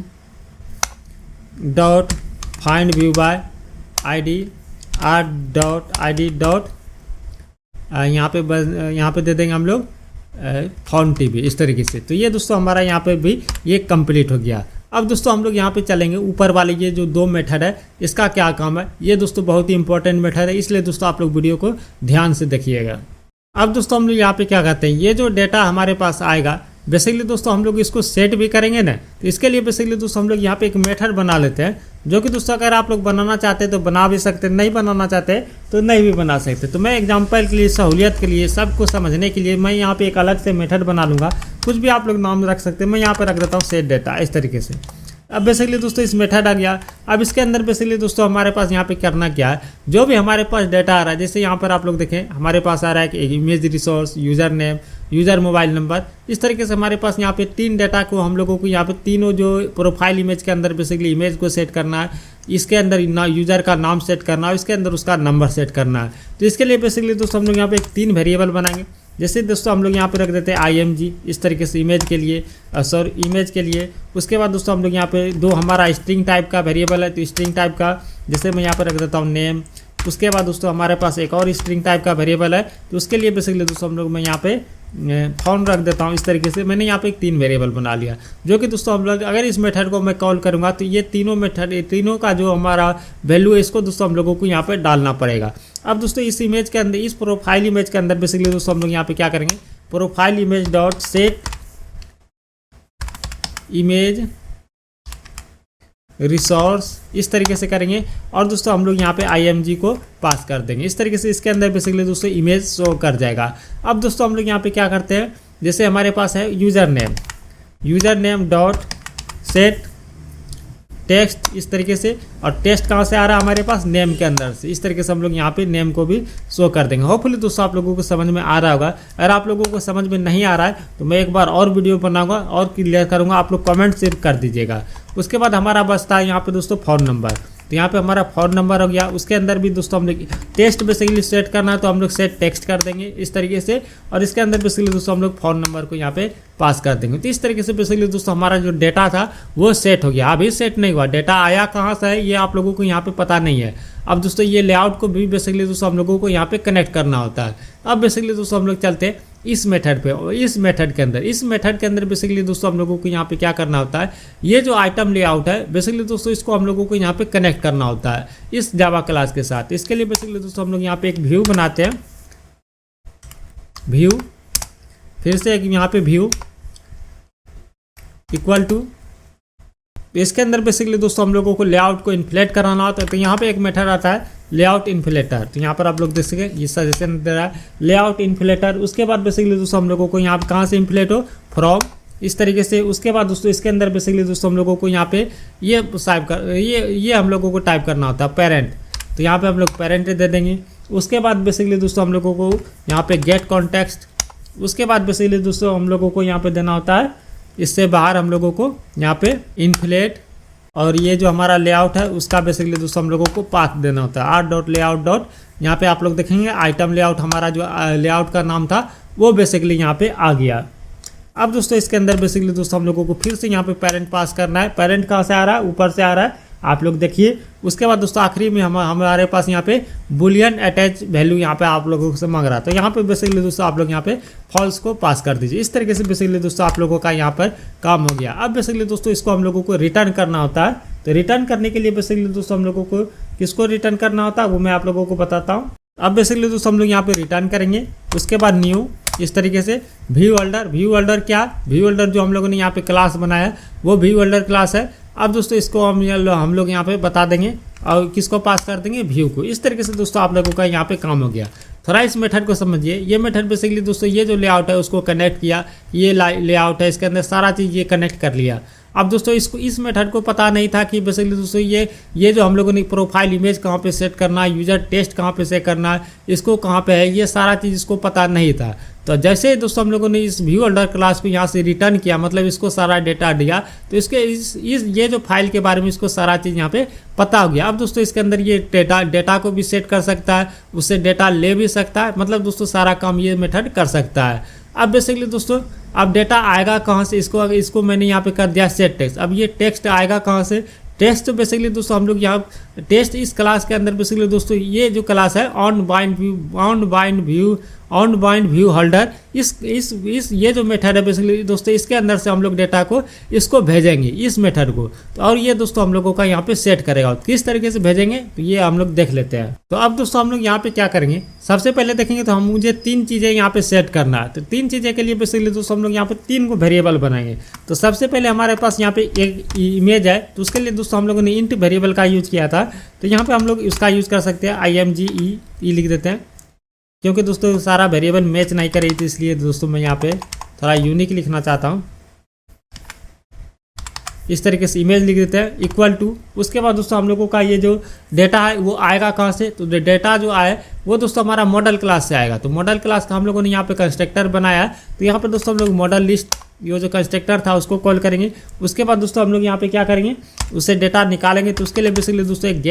S1: dot find view by ID r.id. यहाँ पे दे देंगे हम लोग फ़ोन टीवी इस तरीके से। तो ये दोस्तों हमारा यहाँ पे भी ये कंप्लीट हो गया। अब दोस्तों हम लोग यहाँ पे चलेंगे ऊपर वाले ये जो दो मेथड है इसका क्या काम है, ये दोस्तों बहुत ही इंपॉर्टेंट मेथड है, इसलिए दोस्तों आप लोग वीडियो को ध्यान से देखिएगा। अब दोस्तों हम लोग यहाँ पे क्या करते हैं, ये जो डेटा हमारे पास आएगा बेसिकली दोस्तों हम लोग इसको सेट भी करेंगे ना, तो इसके लिए बेसिकली दोस्तों हम लोग यहाँ पे एक मेथड बना लेते हैं, जो कि दोस्तों अगर आप लोग बनाना चाहते हैं तो बना भी सकते हैं, नहीं बनाना चाहते तो नहीं भी बना सकते। तो मैं एग्जांपल के लिए, सहूलियत के लिए, सबको समझने के लिए मैं यहाँ पे एक अलग से मेथड बना लूँगा, कुछ भी आप लोग नाम रख सकते हैं। मैं यहाँ पर रख देता हूँ सेट डेटा इस तरीके से। अब बेसिकली दोस्तों इस मेथड आ गया। अब इसके अंदर बेसिकली दोस्तों हमारे पास यहाँ पे करना क्या है, जो भी हमारे पास डेटा आ रहा है, जैसे यहाँ पर आप लोग देखें हमारे पास आ रहा है कि image resource, user name, user mobile number, इस तरीके से हमारे पास यहाँ पे 3 डेटा को हम लोगों को यहाँ पे तीनों जो प्रोफाइल इमेज के अंदर बेसिकली इमेज को सेट करना है, इसके अंदर यूज़र का नाम सेट करना है, इसके अंदर उसका नंबर सेट करना है। तो इसके लिए बेसिकली दोस्तों हम लोग यहाँ पे 3 वेरिएबल बनाएंगे। जैसे दोस्तों हम लोग यहाँ पे रख देते हैं img इस तरीके से इमेज के लिए, इमेज के लिए। उसके बाद दोस्तों हम लोग यहाँ पे 2 हमारा स्ट्रिंग टाइप का वेरिएबल है, तो स्ट्रिंग टाइप का जैसे मैं यहाँ पे रख देता हूँ नेम। उसके बाद दोस्तों हमारे पास एक और स्ट्रिंग टाइप का वेरिएबल है, तो उसके लिए बेसिकली दोस्तों हम लोग मैं यहाँ पे फ़ोन रख देता हूँ। इस तरीके से मैंने यहाँ पे 3 वेरिएबल बना लिया, जो कि दोस्तों हम लोग अगर इस मेथड को मैं कॉल करूँगा तो ये तीनों मेथड, तीनों का जो हमारा वैल्यू है इसको दोस्तों हम लोगों को यहाँ पे डालना पड़ेगा। अब दोस्तों इस इमेज के अंदर, इस प्रोफाइल इमेज के अंदर बेसिकली दोस्तों हम लोग यहाँ पे क्या करेंगे, profile image dot set image resource इस तरीके से करेंगे, और दोस्तों हम लोग यहाँ पे img को पास कर देंगे। इस तरीके से इसके अंदर बेसिकली दोस्तों इमेज शो कर जाएगा। अब दोस्तों हम लोग यहाँ पे क्या करते हैं, जैसे हमारे पास है user name dot set text इस तरीके से, और टेक्स्ट कहाँ से आ रहा है हमारे पास, नेम के अंदर से। इस तरीके से हम लोग यहाँ पे नेम को भी शो कर देंगे। होपफुली दोस्तों आप लोगों को समझ में आ रहा होगा। अगर आप लोगों को समझ में नहीं आ रहा है तो मैं एक बार और वीडियो बनाऊंगा और क्लियर करूँगा, आप लोग कमेंट शेयर कर दीजिएगा। उसके बाद हमारा बचता है यहाँ पे दोस्तों फ़ोन नंबर। तो यहाँ पे हमारा फ़ोन नंबर हो गया। उसके अंदर भी दोस्तों हम लोग टेक्स्ट बेसिकली सेट करना है, तो हम लोग सेट टेक्स्ट कर देंगे इस तरीके से, और इसके अंदर बेसिकली दोस्तों हम लोग फ़ोन नंबर को यहाँ पे पास कर देंगे। तो इस तरीके से बेसिकली दोस्तों हमारा जो डेटा था वो सेट हो गया। अभी सेट नहीं हुआ, डेटा आया कहाँ से है ये आप लोगों को यहाँ पे पता नहीं है। अब दोस्तों ये लेआउट को भी बेसिकली दोस्तों हम लोगों को यहाँ पे कनेक्ट करना होता है। अब बेसिकली दोस्तों हम लोग चलते हैं इस मेथड पे, और इस मेथड के अंदर बेसिकली दोस्तों हम लोगों को यहाँ पे क्या करना होता है, ये जो आइटम लेआउट है बेसिकली दोस्तों इसको हम लोगों को यहाँ पे कनेक्ट करना होता है इस जावा क्लास के साथ। इसके लिए बेसिकली दोस्तों हम लोग यहाँ पे एक व्यू बनाते हैं, व्यू, फिर से एक यहाँ पे व्यू इक्वल टू, इसके अंदर बेसिकली दोस्तों हम लोगों को लेआउट को इन्फ्लेट कराना होता है। तो यहाँ पे एक मेथड आता है लेआउट इन्फ्लेटर। तो यहाँ पर आप लोग देख सकें ये सजेशन दे रहा है लेआउट इन्फ्लेटर। उसके बाद बेसिकली दोस्तों हम लोगों को यहाँ पे कहाँ से इन्फ्लेट हो, फ्रॉम इस तरीके से। उसके बाद दोस्तों इसके अंदर बेसिकली दोस्तों हम लोगों को यहाँ पे ये हम लोगों को टाइप करना होता है पेरेंट। तो यहाँ पे हम लोग पेरेंट दे देंगे। उसके बाद बेसिकली दोस्तों हम लोगों को यहाँ पे गेट कॉन्टेक्स्ट उसके बाद बेसिकली दोस्तों हम लोगों को यहाँ पे देना होता है, इससे बाहर हम लोगों को यहाँ पे इन्फ्लेट और ये जो हमारा लेआउट है उसका बेसिकली दोस्तों हम लोगों को पाथ देना होता है। आर डॉट लेआउट डॉट, यहाँ पे आप लोग देखेंगे आइटम लेआउट, हमारा जो लेआउट का नाम था वो बेसिकली यहाँ पे आ गया। अब दोस्तों इसके अंदर बेसिकली दोस्तों हम लोगों को फिर से यहाँ पे पेरेंट पास करना है। पेरेंट कहाँ से आ रहा है, ऊपर से आ रहा है, आप लोग देखिए। उसके बाद दोस्तों आखिरी में हमारे पास यहाँ पे बुलियन अटैच वैल्यू यहाँ पे आप लोगों से मांग रहा है, तो यहाँ पे बेसिकली दोस्तों आप लोग यहाँ पे फॉल्स को पास कर दीजिए। इस तरीके से बेसिकली दोस्तों आप लोगों का यहाँ पर काम हो गया। अब बेसिकली दोस्तों इसको हम लोगों को रिटर्न करना होता है, तो रिटर्न करने के लिए बेसिकली दोस्तों हम लोगों को किसको रिटर्न करना होता है वो मैं आप लोगों को बताता हूँ। अब बेसिकली दोस्तों हम लोग यहाँ पे रिटर्न करेंगे, उसके बाद न्यू, इस तरीके से व्यू होल्डर। व्यू होल्डर क्या, व्यू होल्डर जो हम लोगों ने यहाँ पे क्लास बनाया वो व्यू होल्डर क्लास है। अब दोस्तों इसको हम लोग यहाँ पे बता देंगे और किसको पास कर देंगे, व्यू को। इस तरीके से दोस्तों आप लोगों का यहाँ पे काम हो गया। थोड़ा इस मेथड को समझिए। ये मेथड बेसिकली दोस्तों ये जो लेआउट है उसको कनेक्ट किया, ये लेआउट है इसके अंदर सारा चीज़ ये कनेक्ट कर लिया। अब दोस्तों इसको इस मेथड को पता नहीं था कि बेसिकली दोस्तों ये जो हम लोगों ने प्रोफाइल इमेज कहाँ पे सेट करना है, यूजर टेस्ट कहाँ पे सेट करना है, इसको कहाँ पे है, ये सारा चीज़ इसको पता नहीं था। तो जैसे ही दोस्तों हम लोगों ने इस व्यू होल्डर क्लास को यहाँ से रिटर्न किया, मतलब इसको सारा डेटा दिया, तो इसके ये जो फाइल के बारे में इसको सारा चीज़ यहाँ पे पता हो गया। अब दोस्तों इसके अंदर ये डेटा को भी सेट कर सकता है, उससे डेटा ले भी सकता है, मतलब दोस्तों सारा काम ये मेथड कर सकता है। अब बेसिकली दोस्तों अब डेटा आएगा कहाँ से, इसको मैंने यहाँ पे कर दिया सेट टेक्स्ट। अब ये टेक्स्ट आएगा कहाँ से, टेस्ट तो बेसिकली दोस्तों हम लोग यहाँ टेस्ट इस क्लास के अंदर बेसिकली दोस्तों ये जो क्लास है ऑन बाइंड व्यू होल्डर, इस ये जो मेथड है बेसिकली दोस्तों इसके अंदर से हम लोग डेटा को इसको भेजेंगे इस मेथड को, तो और ये दोस्तों हम लोगों का यहाँ पे सेट करेगा। किस तरीके से भेजेंगे तो ये हम लोग देख लेते हैं। तो अब दोस्तों हम लोग यहाँ पे क्या करेंगे, सबसे पहले देखेंगे तो मुझे 3 चीज़ें यहाँ पे सेट करना है। तो 3 चीज़ें के लिए बेसिकली दोस्तों हम लोग यहाँ पे 3 को वेरिएबल बनाएंगे। तो सबसे पहले हमारे पास यहाँ पे एक इमेज है, तो उसके लिए दोस्तों हम लोगों ने इंट वेरिएबल का यूज किया था। तो यहाँ पे हम लोग इसका यूज कर सकते हैं, imge लिख देते हैं, क्योंकि दोस्तों सारा वेरिएबल मैच नहीं कर रही थी, इसलिए दोस्तों मैं यहाँ पे थोड़ा यूनिक लिखना चाहता हूँ। इस तरीके से इमेज लिख देते हैं इक्वल टू। उसके बाद दोस्तों हम लोगों का ये जो डेटा है वो आएगा कहाँ से, तो डेटा जो आए वो दोस्तों हमारा मॉडल क्लास से आएगा। तो मॉडल क्लास का हम लोगों ने यहाँ पे कंस्ट्रक्टर बनाया है, तो यहाँ पे दोस्तों हम लोग मॉडल लिस्ट ये जो कंस्ट्रक्टर था उसको कॉल करेंगे। उसके बाद दोस्तों हम लोग यहाँ पे क्या करेंगे, उससे डेटा निकालेंगे। तो उसके लिए बेसिकली दोस्तों एक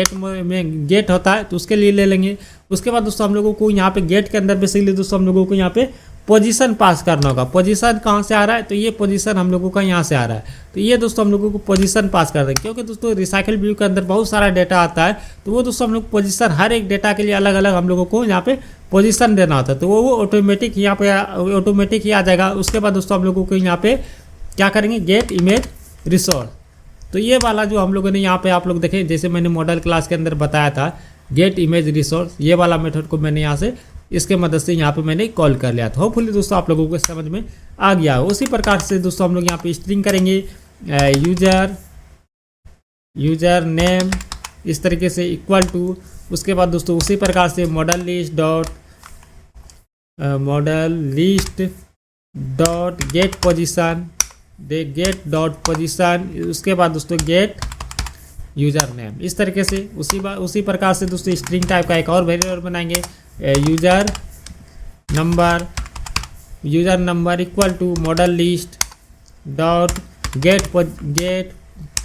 S1: गेट होता है, तो उसके लिए ले लेंगे। उसके बाद दोस्तों हम लोगों को यहाँ पे गेट के अंदर बेसिकली दोस्तों हम लोगों को यहाँ पे पोजीशन पास करना होगा। पोजीशन कहाँ से आ रहा है, तो ये पोजीशन हम लोगों का यहाँ से आ रहा है, तो ये दोस्तों हम लोगों को पोजीशन पास कर देंगे। क्योंकि दोस्तों रिसाइकल व्यू के अंदर बहुत सारा डेटा आता है, तो वो दोस्तों हम लोग पोजीशन हर एक डेटा के लिए अलग अलग हम लोगों को यहाँ पे पोजीशन देना होता है, तो वो ऑटोमेटिक यहाँ पे ऑटोमेटिक ही आ जाएगा। उसके बाद दोस्तों हम लोगों को यहाँ पे क्या करेंगे, गेट इमेज रिसोर्स। तो ये वाला जो हम लोगों ने यहाँ पे आप लोग देखें, जैसे मैंने मॉडल क्लास के अंदर बताया था गेट इमेज रिसोर्स, ये वाला मेथड को मैंने यहाँ से इसके मदद से यहाँ पे मैंने कॉल कर लिया था। होपफुली दोस्तों आप लोगों को समझ में आ गया। उसी प्रकार से दोस्तों हम लोग यहाँ पे स्ट्रिंग करेंगे यूजर नेम, इस तरीके से इक्वल टू। उसके बाद दोस्तों उसी प्रकार से model list dot get position उसके बाद दोस्तों गेट यूजर नेम। इस तरीके से उसी प्रकार से दोस्तों स्ट्रिंग टाइप का एक और वेरिएबल बनाएंगे, user number equal to model list dot get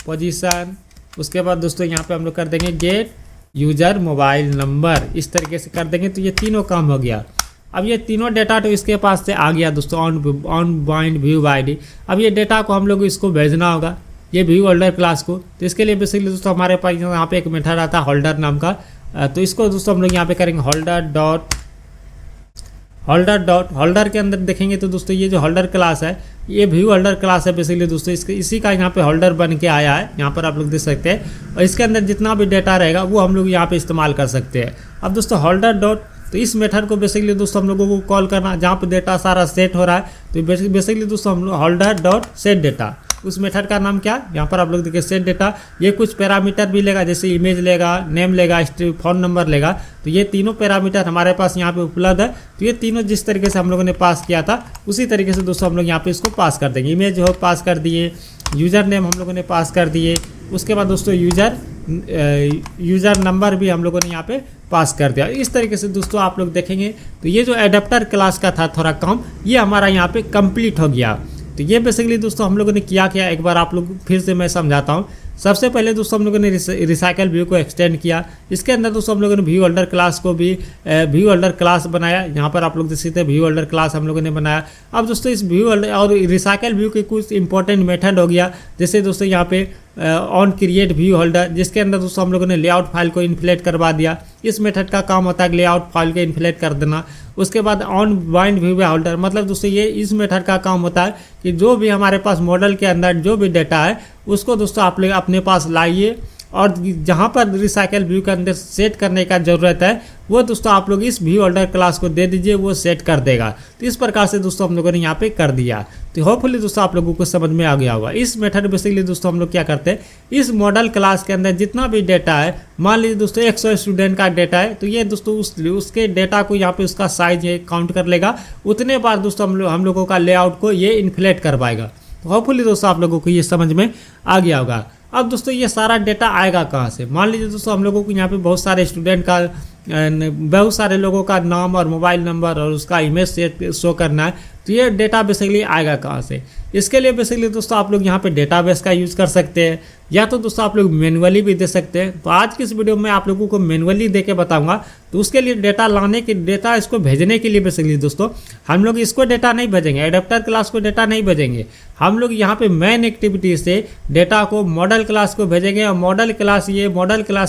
S1: position. उसके बाद दोस्तों यहाँ पे हम लोग कर देंगे गेट यूजर मोबाइल नंबर। इस तरीके से कर देंगे तो ये तीनों काम हो गया। अब ये तीनों डेटा तो इसके पास से आ गया दोस्तों ऑन बाइंड व्यू आईडी। अब ये डेटा को हम लोग इसको भेजना होगा, ये व्यू होल्डर क्लास को। तो इसके लिए बेसिकली दोस्तों हमारे पास यहाँ पे एक मेथड आता है होल्डर नाम का, तो इसको दोस्तों हम लोग यहाँ पे करेंगे होल्डर के अंदर देखेंगे तो दोस्तों ये जो होल्डर क्लास है ये व्यू होल्डर क्लास है बेसिकली दोस्तों, इसी का यहाँ पे होल्डर बन के आया है, यहाँ पर आप लोग देख सकते हैं। और इसके अंदर जितना भी डेटा रहेगा वो हम लोग यहाँ पे इस्तेमाल कर सकते हैं। अब दोस्तों होल्डर डॉट, तो इस मेथड को बेसिकली दोस्तों हम लोगों को कॉल करना जहाँ पे डेटा सारा सेट हो रहा है, तो बेसिकली दोस्तों हम लोग होल्डर डॉट सेट डेटा, उस मेथड का नाम क्या, यहाँ पर आप लोग देखिए सेट डेटा। ये कुछ पैरामीटर भी लेगा, जैसे इमेज लेगा, नेम लेगा, फोन नंबर लेगा। तो ये तीनों पैरामीटर हमारे पास यहाँ पे उपलब्ध है। तो ये तीनों जिस तरीके से हम लोगों ने पास किया था उसी तरीके से दोस्तों हम लोग यहाँ पे इसको पास कर देंगे। इमेज हो पास कर दिए, यूजर नेम हम लोगों ने पास कर दिए। उसके बाद दोस्तों यूजर यूज़र नंबर भी हम लोगों ने यहाँ पे पास कर दिया। इस तरीके से दोस्तों आप लोग देखेंगे तो ये जो एडाप्टर क्लास का था थोड़ा काम, ये हमारा यहाँ पे कंप्लीट हो गया। तो ये बेसिकली दोस्तों हम लोगों ने क्या एक बार आप लोग फिर से मैं समझाता हूँ। सबसे पहले दोस्तों हम लोगों ने रिसाइकल व्यू को एक्सटेंड किया। इसके अंदर दोस्तों हम लोगों ने व्यू होल्डर क्लास को भी व्यू होल्डर क्लास बनाया। यहाँ पर आप लोग देख सकते हैं व्यू होल्डर क्लास हम लोगों ने बनाया। अब दोस्तों इस व्यू होल्डर और रिसाइकल व्यू के कुछ इंपॉर्टेंट मेथड हो गया, जैसे दोस्तों यहाँ पे ऑन क्रिएट व्यू होल्डर, जिसके अंदर दोस्तों हम लोगों ने लेआउट फाइल को इन्फ्लेट करवा दिया। इस मेथड का काम होता है लेआउट फाइल को इन्फ्लेट कर देना। उसके बाद ऑन बाइंड व्यू होल्डर, मतलब दोस्तों ये इस मेथड का काम होता है कि जो भी हमारे पास मॉडल के अंदर जो भी डेटा है उसको दोस्तों आप लोग अपने पास लाइए, और जहाँ पर रिसाइकल व्यू के अंदर सेट करने का ज़रूरत है वो दोस्तों आप लोग इस व्यू होल्डर क्लास को दे दीजिए, वो सेट कर देगा। तो इस प्रकार से दोस्तों हम लोगों ने यहाँ पे कर दिया। तो होपफुली दोस्तों आप लोगों को समझ में आ गया होगा। इस मेथड बेसिकली दोस्तों हम लोग क्या करते हैं, इस मॉडल क्लास के अंदर जितना भी डेटा है, मान लीजिए दोस्तों 100 स्टूडेंट का डेटा है, तो ये दोस्तों उसके डेटा को यहाँ पे उसका साइज काउंट कर लेगा। उतने बार दोस्तों हम लोगों का लेआउट को ये इन्फ्लेट करवाएगा। तो होपफुली दोस्तों आप लोगों को ये समझ में आ गया होगा। अब दोस्तों ये सारा डेटा आएगा कहाँ से, मान लीजिए दोस्तों हम लोगों को यहाँ पे बहुत सारे स्टूडेंट का बहुत सारे लोगों का नाम और मोबाइल नंबर और उसका इमेज शो करना है, तो ये डेटा बेसिकली आएगा कहाँ से। इसके लिए बेसिकली दोस्तों आप लोग यहाँ पे डेटाबेस का यूज़ कर सकते हैं, या तो दोस्तों आप लोग मैनुअली भी दे सकते हैं। तो आज की इस वीडियो में आप लोगों को मैनुअली दे के बताऊँगा। तो उसके लिए डेटा लाने के डेटा इसको भेजने के लिए बेसिकली दोस्तों हम लोग इसको डेटा नहीं भेजेंगे, एडाप्टर क्लास को डेटा नहीं भेजेंगे। हम लोग यहाँ पे मेन एक्टिविटी से डेटा को मॉडल क्लास को भेजेंगे, और मॉडल क्लास ये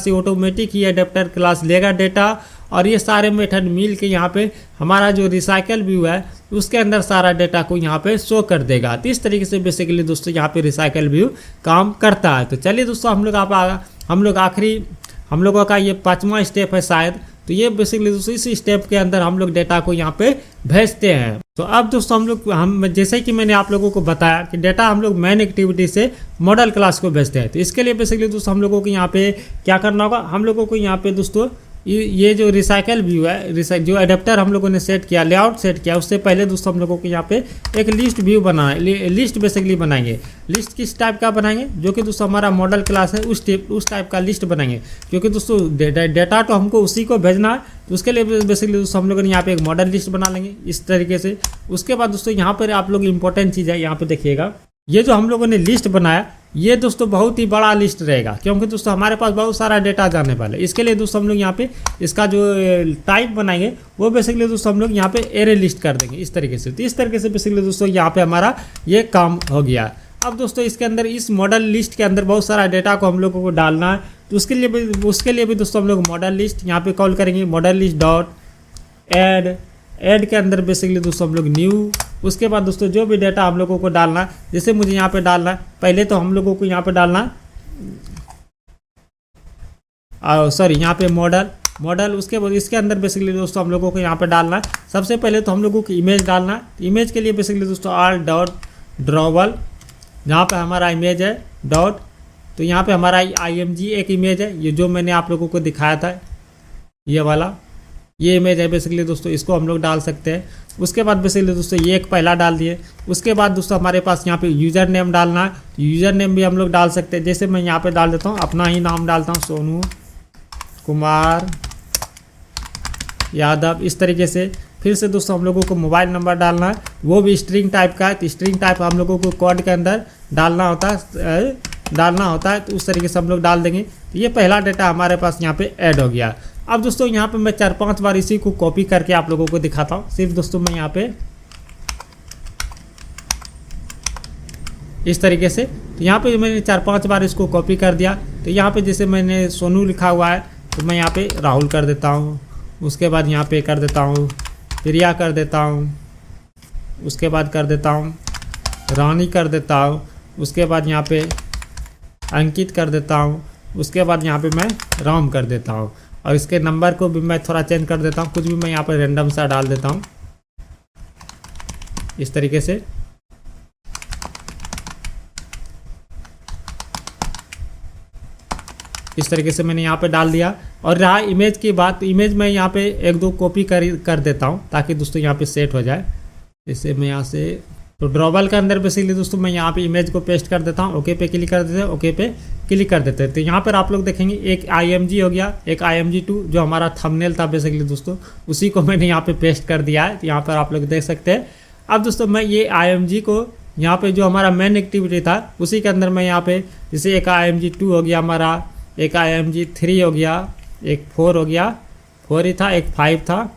S1: ऑटोमेटिक ही एडाप्टर क्लास लेगा डेटा, और ये सारे मेथड मिल के यहाँ पे हमारा जो रिसाइकल व्यू है उसके अंदर सारा डेटा को यहाँ पे शो कर देगा। तो इस तरीके से बेसिकली दोस्तों यहाँ पे रिसाइकल व्यू काम करता है। तो चलिए दोस्तों हम लोगों का ये 5वां स्टेप है शायद। तो ये बेसिकली दोस्तों इस स्टेप के अंदर हम लोग डेटा को यहाँ पे भेजते हैं। तो अब दोस्तों हम जैसे कि मैंने आप लोगों को बताया कि डेटा हम लोग मेन एक्टिविटी से मॉडल क्लास को भेजते हैं। तो इसके लिए बेसिकली दोस्तों हम लोगों को यहाँ पे क्या करना होगा, हम लोगों को यहाँ पे दोस्तों ये जो रिसाइकल व्यू है, जो एडाप्टर हम लोगों ने सेट किया, लेआउट सेट किया, उससे पहले दोस्तों हम लोगों को यहाँ पे एक लिस्ट व्यू लिस्ट बेसिकली बनाएंगे। लिस्ट किस टाइप का बनाएंगे, जो कि दोस्तों हमारा मॉडल क्लास है उस टाइप का लिस्ट बनाएंगे, क्योंकि दोस्तों डेटा तो हमको उसी को भेजना है। तो उसके लिए बेसिकली दोस्तों हम लोगों ने यहाँ पे एक मॉडल लिस्ट बना लेंगे इस तरीके से। उसके बाद दोस्तों यहाँ पर आप लोग इंपॉर्टेंट चीज़ है, यहाँ पे देखिएगा, ये जो हम लोगों ने लिस्ट बनाया ये दोस्तों बहुत ही बड़ा लिस्ट रहेगा, क्योंकि दोस्तों हमारे पास बहुत सारा डेटा जाने वाला है। इसके लिए दोस्तों हम लोग यहाँ पे इसका जो टाइप बनाएंगे वो बेसिकली दोस्तों हम लोग यहाँ पे एरे लिस्ट कर देंगे इस तरीके से। तो इस तरीके से बेसिकली दोस्तों यहाँ पे हमारा ये काम हो गया। अब दोस्तों इसके अंदर इस मॉडल लिस्ट के अंदर बहुत सारा डेटा को हम लोगों को डालना है। तो उसके लिए भी दोस्तों हम लोग मॉडल लिस्ट यहाँ पे कॉल करेंगे, मॉडल लिस्ट डॉट ऐड के अंदर बेसिकली दोस्तों हम लोग न्यू। उसके बाद दोस्तों जो भी डेटा हम लोगों को डालना है, जैसे मुझे यहाँ पे डालना है, पहले तो हम लोगों को यहाँ पे डालना यहाँ पे मॉडल। उसके बाद इसके अंदर बेसिकली दोस्तों हम लोगों को यहाँ पे डालना है, सबसे पहले तो हम लोगों को इमेज डालना है। इमेज के लिए बेसिकली दोस्तों आर डॉट ड्रॉवल, जहाँ पे हमारा इमेज है डॉट, तो यहाँ पे हमारा IMG एक इमेज है, ये जो मैंने आप लोगों को दिखाया था ये वाला, ये इमेज है बेसिकली दोस्तों, इसको हम लोग डाल सकते हैं। उसके बाद बेसिकली दोस्तों ये एक पहला डाल दिए। उसके बाद दोस्तों हमारे पास यहाँ पे यूज़र नेम डालना है, तो यूज़र नेम भी हम लोग डाल सकते हैं। जैसे मैं यहाँ पे डाल देता हूँ अपना ही नाम डालता हूँ, सोनू कुमार यादव, इस तरीके से। फिर से दोस्तों हम लोगों को मोबाइल नंबर डालना है, वो भी स्ट्रिंग टाइप का है। तो स्ट्रिंग टाइप हम लोगों को कोड के अंदर डालना होता है, तो उस तरीके से हम लोग डाल देंगे। तो ये पहला डेटा हमारे पास यहाँ पे ऐड हो गया। अब दोस्तों यहाँ पे मैं 4-5 बार इसी को कॉपी करके आप लोगों को दिखाता हूँ। सिर्फ दोस्तों मैं यहाँ पे इस तरीके से, तो यहाँ पे मैंने 4-5 बार इसको कॉपी कर दिया। तो यहाँ पे जैसे मैंने सोनू लिखा हुआ है, तो मैं यहाँ पे राहुल कर देता हूँ। उसके बाद यहाँ पे कर देता हूँ प्रिया कर देता हूँ। उसके बाद कर देता हूँ रानी कर देता हूँ। उसके बाद यहाँ पे अंकित कर देता हूँ। उसके बाद यहाँ पे मैं राम कर देता हूँ, और इसके नंबर को भी मैं थोड़ा चेंज कर देता हूँ, कुछ भी मैं यहाँ पर रैंडम सा डाल देता हूँ इस तरीके से। इस तरीके से मैंने यहाँ पे डाल दिया। और रहा इमेज की बात, इमेज मैं यहाँ पे 1-2 कॉपी कर देता हूँ ताकि दोस्तों यहाँ पे सेट हो जाए। जैसे मैं यहाँ से तो ड्रॉबल के अंदर बेसिकली दोस्तों मैं यहाँ पे इमेज को पेस्ट कर देता हूँ, ओके पे क्लिक कर देते हैं, ओके पे क्लिक कर देते हैं। तो यहाँ पर आप लोग देखेंगे एक IMG हो गया, एक IMG2 जो हमारा थंबनेल था बेसिकली दोस्तों, उसी को मैंने यहाँ पे पेस्ट कर दिया है। तो यहाँ पर आप लोग देख सकते हैं। अब दोस्तों मैं ये IMG को यहाँ पे जो हमारा मेन एक्टिविटी था उसी के अंदर मैं यहाँ पे जैसे एक IMG2 हो गया हमारा, एक IMG3 हो गया, एक 4 हो गया, 4 ही था, एक 5 था,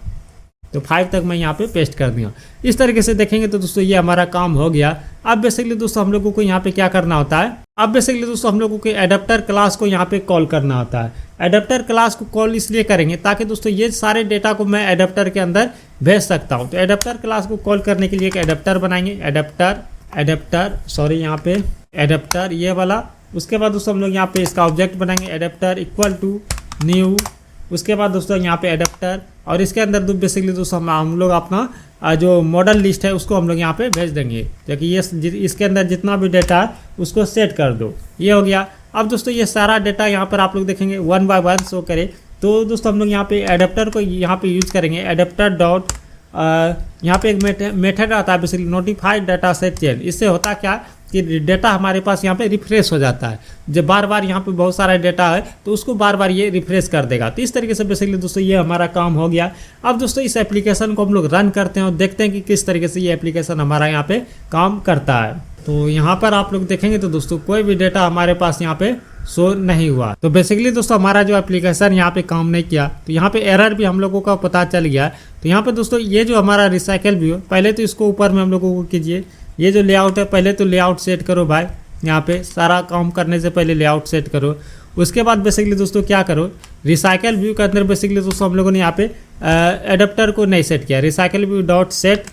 S1: तो 5 तक मैं यहाँ पे पेस्ट कर दिया। इस तरीके से देखेंगे तो दोस्तों ये हमारा काम हो गया। अब बेसिकली दोस्तों हम लोगों को यहाँ पे क्या करना होता है, अब बेसिकली दोस्तों हम लोगों के एडेप्टर क्लास को यहाँ पे कॉल करना होता है। एडेप्टर क्लास को कॉल इसलिए करेंगे ताकि दोस्तों ये सारे डेटा को मैं एडेप्टर के अंदर भेज सकता हूँ। तो एडेप्टर क्लास को कॉल करने के लिए एक एडेप्टर बनाएंगे, एडेप्टर ये वाला। उसके बाद दोस्तों हम लोग यहाँ पे इसका ऑब्जेक्ट बनाएंगे, एडेप्टर इक्वल टू न्यू। उसके बाद दोस्तों यहाँ पे एडेप्टर, और इसके अंदर बेसिकली दोस्तों हम लोग अपना जो मॉडल लिस्ट है उसको हम लोग यहाँ पे भेज देंगे, क्योंकि ये इसके अंदर जितना भी डेटा है उसको सेट कर दो। ये हो गया। अब दोस्तों ये सारा डेटा यहाँ पर आप लोग देखेंगे 1 बाय 1 शो करे। तो दोस्तों हम लोग यहाँ पे एडेप्टर को यहाँ पे यूज करेंगे, एडेप्टर डॉट यहाँ पे एक मेथड आता है basically notified data set change. इससे होता क्या कि डेटा हमारे पास यहाँ पे रिफ्रेश हो जाता है। जब बार बार यहाँ पे बहुत सारा डेटा है तो उसको बार बार ये रिफ्रेश कर देगा। तो इस तरीके से बेसिकली दोस्तों ये हमारा काम हो गया। अब दोस्तों इस एप्लीकेशन को हम लोग रन करते हैं और देखते हैं कि किस तरीके से ये एप्लीकेशन हमारा यहाँ पे काम करता है। तो यहाँ पर आप लोग देखेंगे तो दोस्तों कोई भी डेटा हमारे पास यहाँ पे शो नहीं हुआ। तो बेसिकली दोस्तों हमारा जो एप्लीकेशन यहाँ पे काम नहीं किया, तो यहाँ पे एरर भी हम लोगों का पता चल गया। तो यहाँ पे दोस्तों ये जो हमारा रिसाइकल व्यू, पहले तो इसको ऊपर में हम लोगों को कीजिए। ये जो लेआउट है पहले तो लेआउट सेट करो भाई, यहाँ पे सारा काम करने से पहले लेआउट सेट करो। उसके बाद बेसिकली दोस्तों क्या करो, रिसाइकल व्यू के अंदर बेसिकली दोस्तों हम लोगों ने यहाँ पे एडेप्टर को नहीं सेट किया, recycle view dot set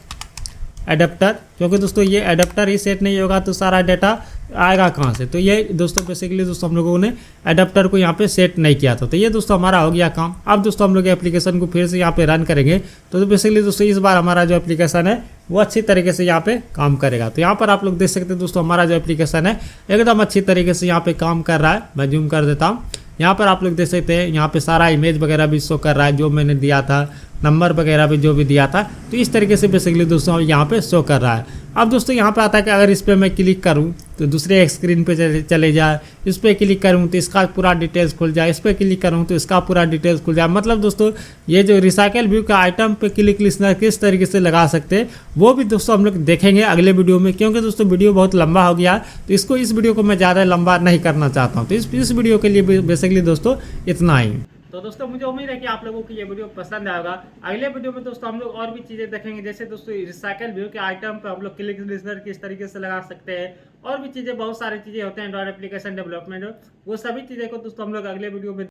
S1: adapter, क्योंकि दोस्तों ये एडेप्टर ही सेट नहीं होगा तो सारा डाटा आएगा कहाँ से। तो ये दोस्तों बेसिकली दोस्तों हम लोगों ने एडेप्टर को यहाँ पे सेट नहीं किया था। तो ये दोस्तों हमारा हो गया काम। अब दोस्तों हम लोग एप्लीकेशन को फिर से यहाँ पे रन करेंगे तो बेसिकली दोस्तों इस बार हमारा जो एप्लीकेशन है वो अच्छी तरीके से यहाँ पे काम करेगा। तो यहाँ पर आप लोग देख सकते हैं दोस्तों हमारा जो एप्लीकेशन है एकदम अच्छी तरीके से यहाँ पे काम कर रहा है। मैं जूम कर देता हूँ। यहाँ पर आप लोग देख सकते हैं यहाँ पे सारा इमेज वगैरह भी शो कर रहा है, जो मैंने दिया था, नंबर वगैरह भी जो भी दिया था। तो इस तरीके से बेसिकली दोस्तों यहाँ पे शो कर रहा है। अब दोस्तों यहाँ पे आता है कि अगर इस पर मैं क्लिक करूँ तो दूसरे एक स्क्रीन पे चले जाए, इस पर क्लिक करूँ तो इसका पूरा डिटेल्स खुल जाए, इस पर क्लिक करूँ तो इसका पूरा डिटेल्स खुल जाए। मतलब दोस्तों ये जो रिसाइकल व्यू का आइटम पे क्लिक लिस्नर किस तरीके से लगा सकते हैं वो भी दोस्तों हम लोग देखेंगे अगले वीडियो में, क्योंकि दोस्तों वीडियो बहुत लंबा हो गया तो इस वीडियो को मैं ज़्यादा लंबा नहीं करना चाहता हूँ। तो इस वीडियो के लिए बेसिकली दोस्तों इतना ही। तो दोस्तों मुझे उम्मीद है कि आप लोगों को ये वीडियो पसंद आएगा। अगले वीडियो में दोस्तों हम लोग और भी चीज़ें देखेंगे, जैसे दोस्तों रिसाइकल व्यू के आइटम पर हम लोग क्लिक लिस्नर किस तरीके से लगा सकते हैं, और भी चीज़ें बहुत सारी चीज़ें होते हैं एंड्रॉइड एप्लीकेशन डेवलपमेंट, वो सभी चीज़ें को दोस्तों हम लोग अगले वीडियो में